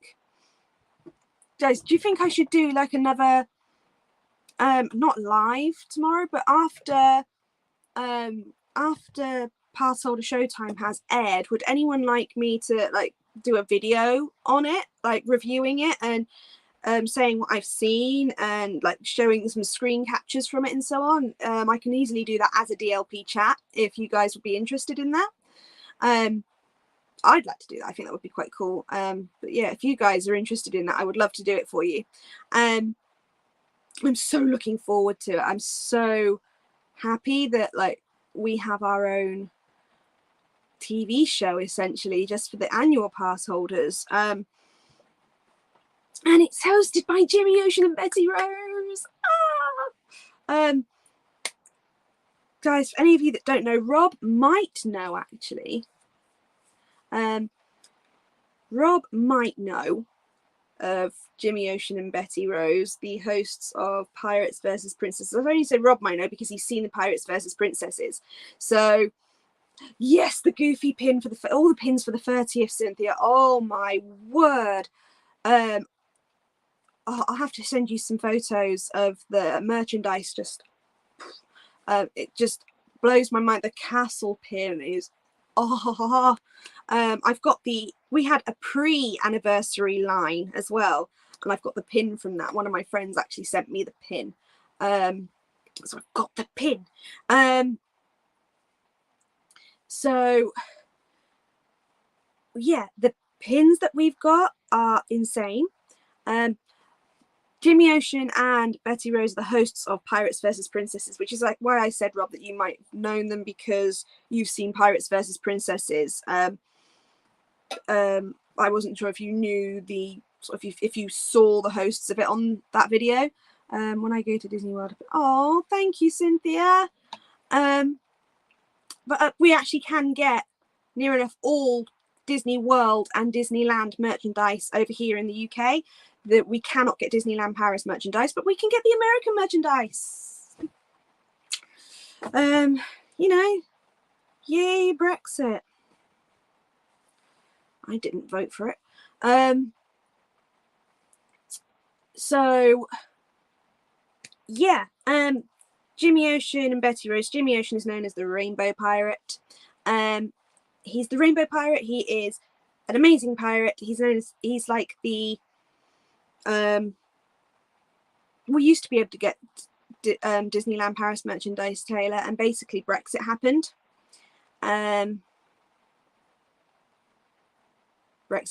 guys, do you think I should do like another not live tomorrow, but after Pass Holder Showtime has aired, would anyone like me to like do a video on it, like reviewing it and saying what I've seen and like showing some screen captures from it and so on? I can easily do that as a DLP chat if you guys would be interested in that. I'd like to do that. I think that would be quite cool. But yeah, if you guys are interested in that, I would love to do it for you. I'm so looking forward to it. I'm so happy that like we have our own TV show essentially just for the annual pass holders. And it's hosted by Jimmy Ocean and Betty Rose. Guys, for any of you that don't know, Rob might know actually. Rob might know of Jimmy Ocean and Betty Rose, the hosts of Pirates versus Princesses. I've only said Rob might know because he's seen the Pirates versus Princesses. So yes, the Goofy pin for all the pins for the 30th, Cynthia. Oh my word. I'll have to send you some photos of the merchandise. Just it just blows my mind. The castle pin is I've got we had a pre-anniversary line as well. and I've got the pin from that. One of my friends actually sent me the pin. So I've got the pin. So yeah, the pins that we've got are insane. Jimmy Ocean and Betty Rose are the hosts of Pirates versus Princesses, which is like why I said, Rob, that you might have known them because you've seen Pirates versus Princesses. I wasn't sure if you knew the sort of if you saw the hosts of it on that video. When I go to Disney World, oh, thank you, Cynthia. But we actually can get near enough all Disney World and Disneyland merchandise over here in the UK. That we cannot get Disneyland Paris merchandise, but we can get the American merchandise. You know, yay Brexit. I didn't vote for it. So yeah, Jimmy Ocean and Betty Rose. Jimmy Ocean is known as the Rainbow Pirate. He's the Rainbow Pirate. He is an amazing pirate. He's known as, he's like the we used to be able to get Disneyland Paris merchandise, Taylor, and basically Brexit happened. Brexit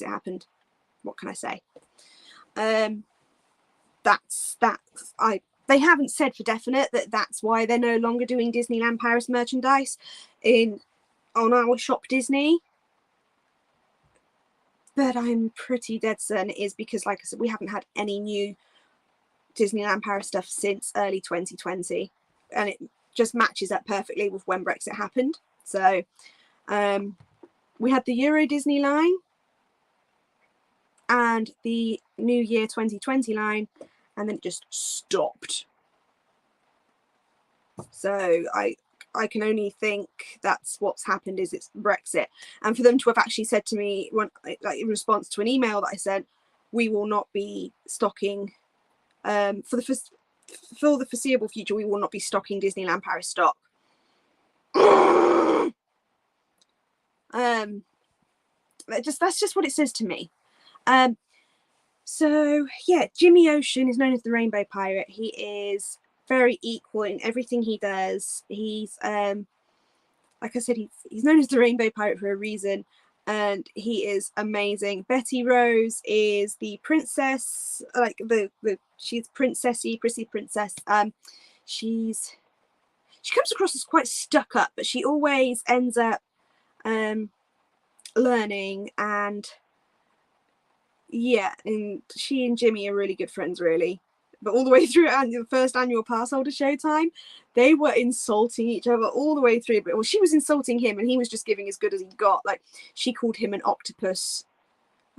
happened. What can I say? They haven't said for definite that that's why they're no longer doing Disneyland Paris merchandise on our Shop Disney. But I'm pretty dead certain it is because, like I said, we haven't had any new Disneyland Paris stuff since early 2020, and it just matches up perfectly with when Brexit happened. So we had the Euro Disney line and the New Year 2020 line, and then it just stopped. So I can only think that's what's happened, is it's Brexit. And for them to have actually said to me, when, like in response to an email that I sent, we will not be stocking for the foreseeable future, we will not be stocking Disneyland Paris stock. That's just what it says to me. So yeah, Jimmy Ocean is known as the Rainbow Pirate. He is very equal in everything he does. He's like I said, he's known as the Rainbow Pirate for a reason, and he is amazing. Betty Rose is the princess, like she's princessy, prissy princess. She comes across as quite stuck up, but she always ends up learning, and yeah, and she and Jimmy are really good friends, really. But all the way through the first annual pass holder showtime, they were insulting each other all the way through. But well, she was insulting him, and he was just giving as good as he got. Like, she called him an octopus.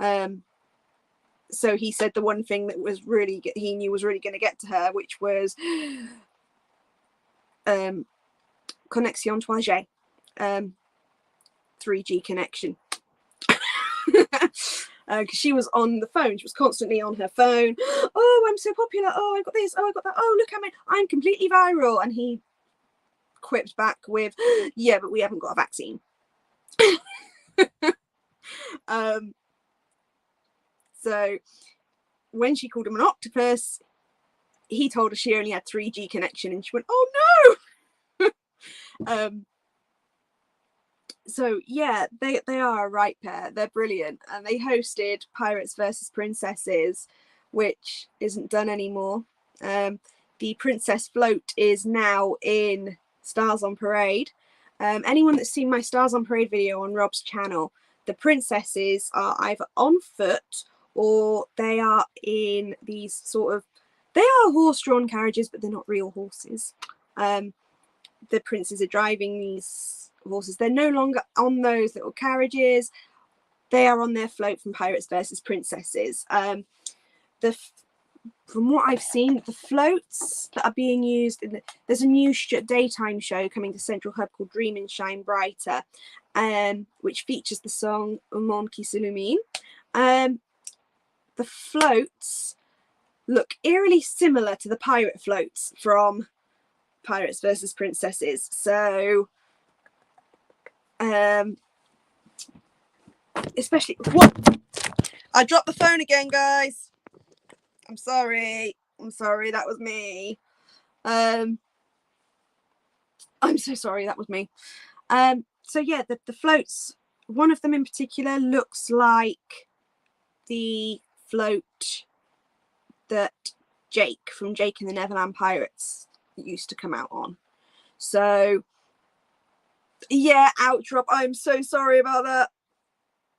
So he said the one thing that was really he knew was really going to get to her, which was connexion 3G, 3G connection. Because she was on the phone, she was constantly on her phone. Oh, I'm so popular. Oh, I got this. Oh, I got that. Oh, look at me, I'm completely viral. And he quipped back with, yeah, but we haven't got a vaccine. So when she called him an octopus, he told her she only had 3G connection, and she went, oh no. So yeah, they are a right pair. They're brilliant, and they hosted Pirates versus Princesses, which isn't done anymore. The Princess Float is now in Stars on Parade. Anyone that's seen my Stars on Parade video on Rob's channel, the princesses are either on foot or they are in these sort of, they are horse-drawn carriages, but they're not real horses. The princes are driving these horses. They're no longer on those little carriages. They are on their float from Pirates versus Princesses. From what I've seen, the floats that are being used, there's a new daytime show coming to Central Hub called Dream and Shine Brighter, which features the song Un Monde qui s'illumine. The floats look eerily similar to the pirate floats from Pirates versus Princesses. So especially what, I dropped the phone again, guys. I'm sorry. That was me. I'm so sorry. That was me. So yeah, the floats, one of them in particular looks like the float that Jake from Jake and the Neverland Pirates used to come out on. So yeah, outdrop. I'm so sorry about that.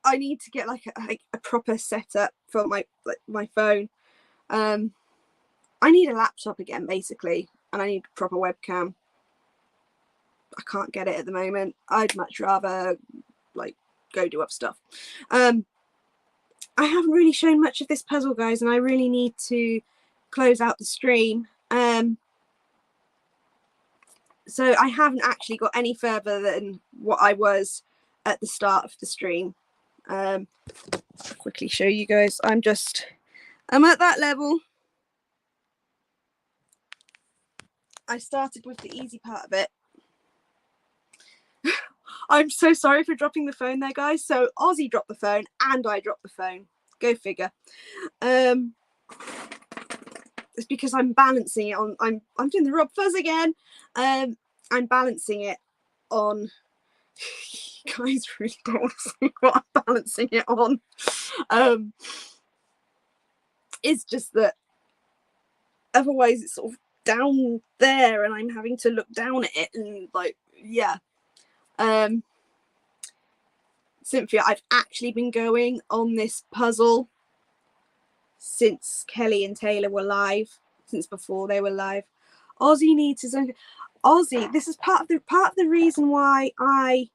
I need to get like a proper setup for my phone. I need a laptop again, basically, and I need a proper webcam. I can't get it at the moment. I'd much rather like go do other stuff. I haven't really shown much of this puzzle, guys, and I really need to close out the stream. So I haven't actually got any further than what I was at the start of the stream. I'll quickly show you guys. I'm at that level. I started with the easy part of it. I'm so sorry for dropping the phone there, guys. So Ozzy dropped the phone and I dropped the phone. Go figure. It's because I'm balancing it on. I'm doing the Rob Fuzz again. I'm balancing it on. You guys really don't want to see what I'm balancing it on. It's just that otherwise it's sort of down there and I'm having to look down at it and like, yeah. Cynthia, I've actually been going on this puzzle since Kelly and Taylor were live, since before they were live. Ozzy needs his own. Ozzy, this is part of the reason why I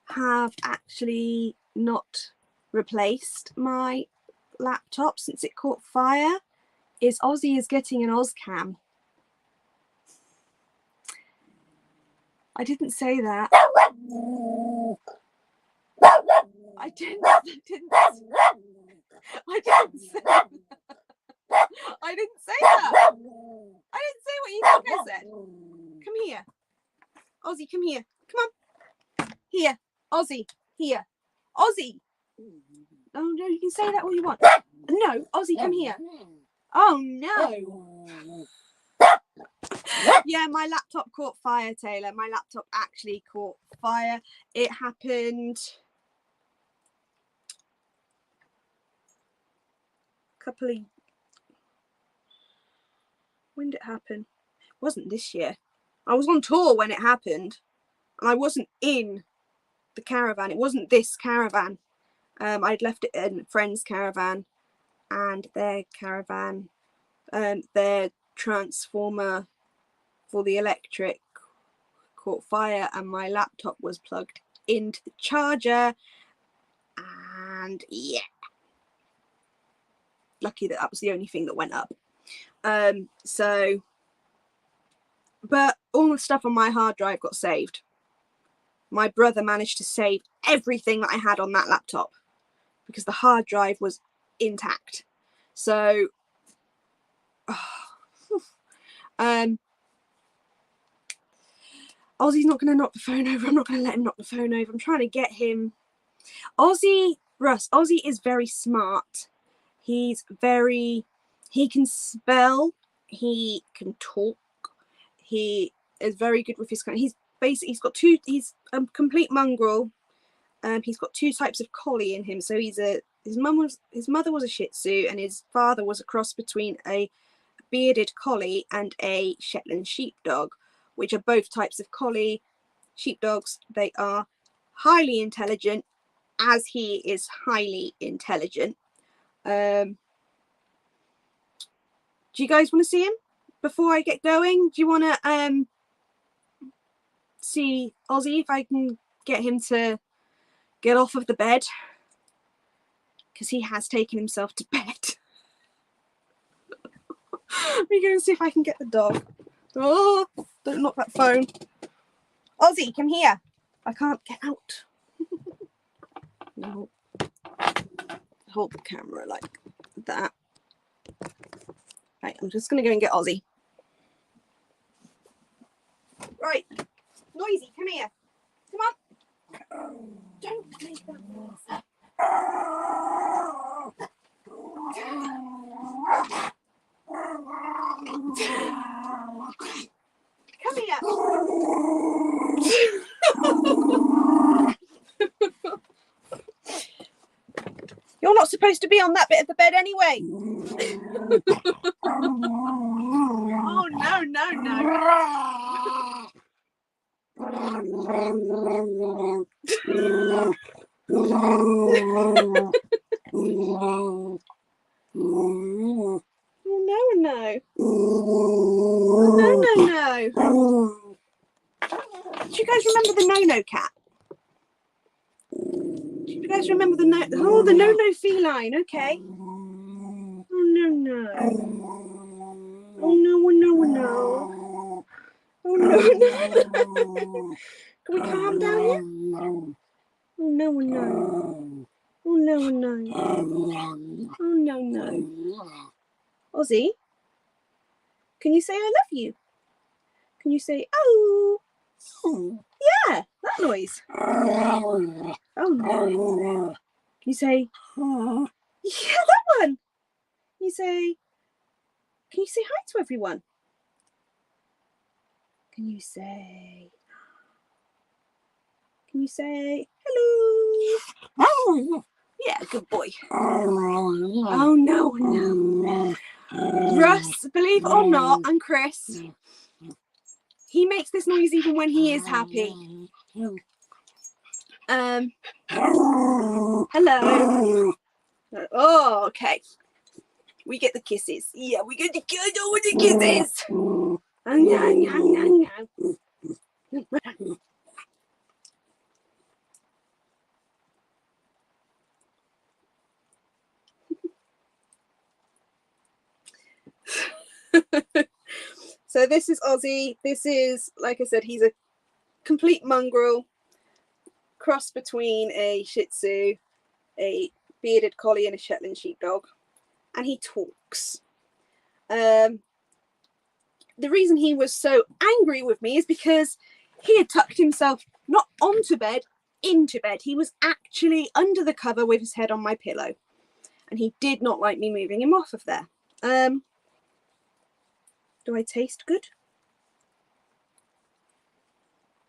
have actually not replaced my laptop since it caught fire. Is Ozzy is getting an Ozcam. I didn't say that. I didn't say that. I didn't say that. I didn't say what you think I said. Come here. Ozzy, come here. Come on. Here. Ozzy. Here. Ozzy. Oh, no, you can say that all you want. No, Ozzy, come here. Oh, no. Yeah, my laptop caught fire, Taylor. My laptop actually caught fire. It happened when did it happen? It wasn't this year. I was on tour when it happened and I wasn't in the caravan. It wasn't this caravan. I'd left it in a friend's caravan and their caravan, their transformer for the electric caught fire and my laptop was plugged into the charger and yeah, lucky that was the only thing that went up. So but all the stuff on my hard drive got saved. My brother managed to save everything that I had on that laptop because the hard drive was intact. So Ozzy's not going to knock the phone over. I'm not going to let him knock the phone over. I'm trying to get him. Ozzy is very smart. He can spell, he can talk, he is very good with his he's a complete mongrel. He's got two types of collie in him. So his mother was a Shih Tzu and his father was a cross between a bearded collie and a Shetland sheepdog, which are both types of collie sheepdogs. They are highly intelligent, as he is highly intelligent. Do you guys want to see him before I get going? Do you want to see Ozzy if I can get him to get off of the bed? Because he has taken himself to bed. We're going to see if I can get the dog. Oh, don't knock that phone. Ozzy, come here. I can't get out. No. Hold the camera like that. Right, I'm just going to go and get Ozzy. Right, Noisy, come here. Come on. Don't make that noise. Come here. You're not supposed to be on that bit of the bed anyway. Oh, no, no, no. Oh, no, no. Oh, no, no, no. Do you guys remember the no-no cat? Do you guys remember the no-no feline? Okay. Oh, no, no. Oh, no, no, no. Oh, no, no. Can we calm down here? Oh, no, no. Oh, no, no. Oh, no, no. Ozzy, can you say I love you? Can you say, oh? Yeah, that noise. Oh, no. Can you say, yeah, that one? Can you say hi to everyone? Can you say hello? Yeah, good boy. Oh, no, no. Russ, believe it or not, and Chris, he makes this noise even when he is happy. Hello. Oh, okay. We get the kisses. Yeah, we get the kisses. Oh, no, no, no. So this is Ozzy. This is, like I said, he's a complete mongrel, cross between a Shih Tzu, a bearded collie, and a Shetland sheepdog, and he talks. The reason he was so angry with me is because he had tucked himself not onto bed, into bed. He was actually under the cover with his head on my pillow, and he did not like me moving him off of there. Do I taste good?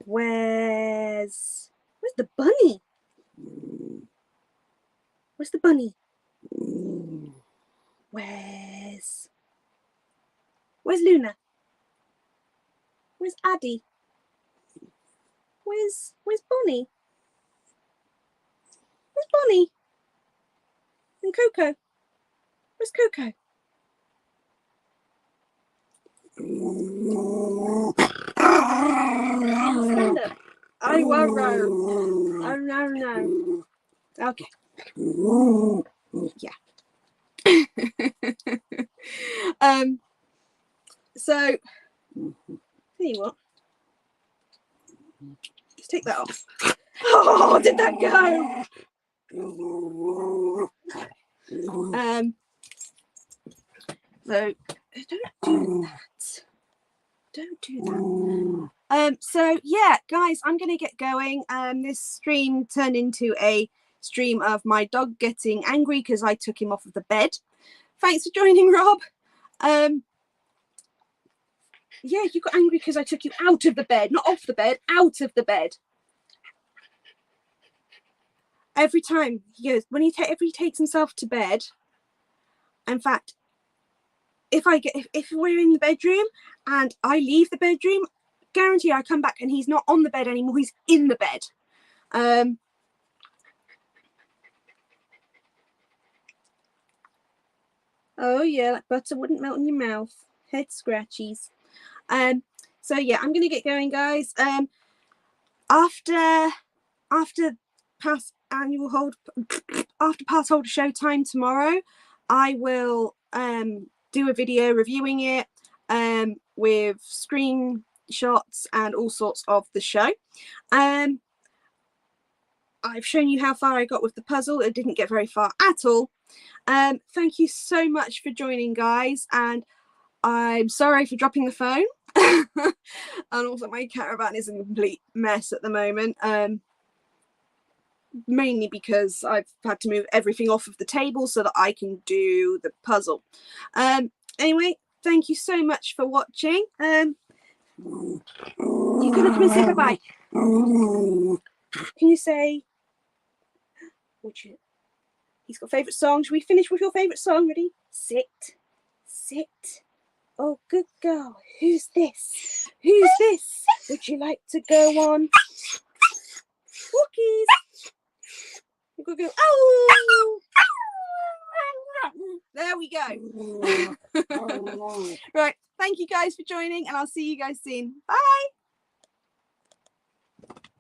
Where's the bunny? Where's the bunny? Where's Luna? Where's Addie? Where's Bonnie? Where's Bonnie? And Coco? Where's Coco? Stand up. I won't row. Oh, no. Okay. Yeah. So, tell you what. Just take that off. Oh, did that go? So don't do that. So yeah, guys, I'm gonna get going. This stream turned into a stream of my dog getting angry because I took him off of the bed. Thanks for joining, Rob. Yeah, you got angry because I took you out of the bed, not off the bed, out of the bed. Every time he goes, if he takes himself to bed. In fact, if we're in the bedroom and I leave the bedroom, guarantee I come back and he's not on the bed anymore. He's in the bed. Oh yeah, like butter wouldn't melt in your mouth. Head scratchies. So yeah, I'm gonna get going, guys. After pass holder show time tomorrow, I will do a video reviewing it with screenshots and all sorts of the show. I've shown you how far I got with the puzzle. It didn't get very far at all. Thank you so much for joining, guys, and I'm sorry for dropping the phone. And also my caravan is a complete mess at the moment. mainly because I've had to move everything off of the table so that I can do the puzzle. Anyway, thank you so much for watching. You gonna come and say bye-bye? Can you say, he's got favourite song. Should we finish with your favourite song? Ready? Sit. Sit. Oh, good girl. Who's this? Who's this? Would you like to go on walkies? You're going to go, oh! There we go. Right. Thank you guys for joining, and I'll see you guys soon. Bye.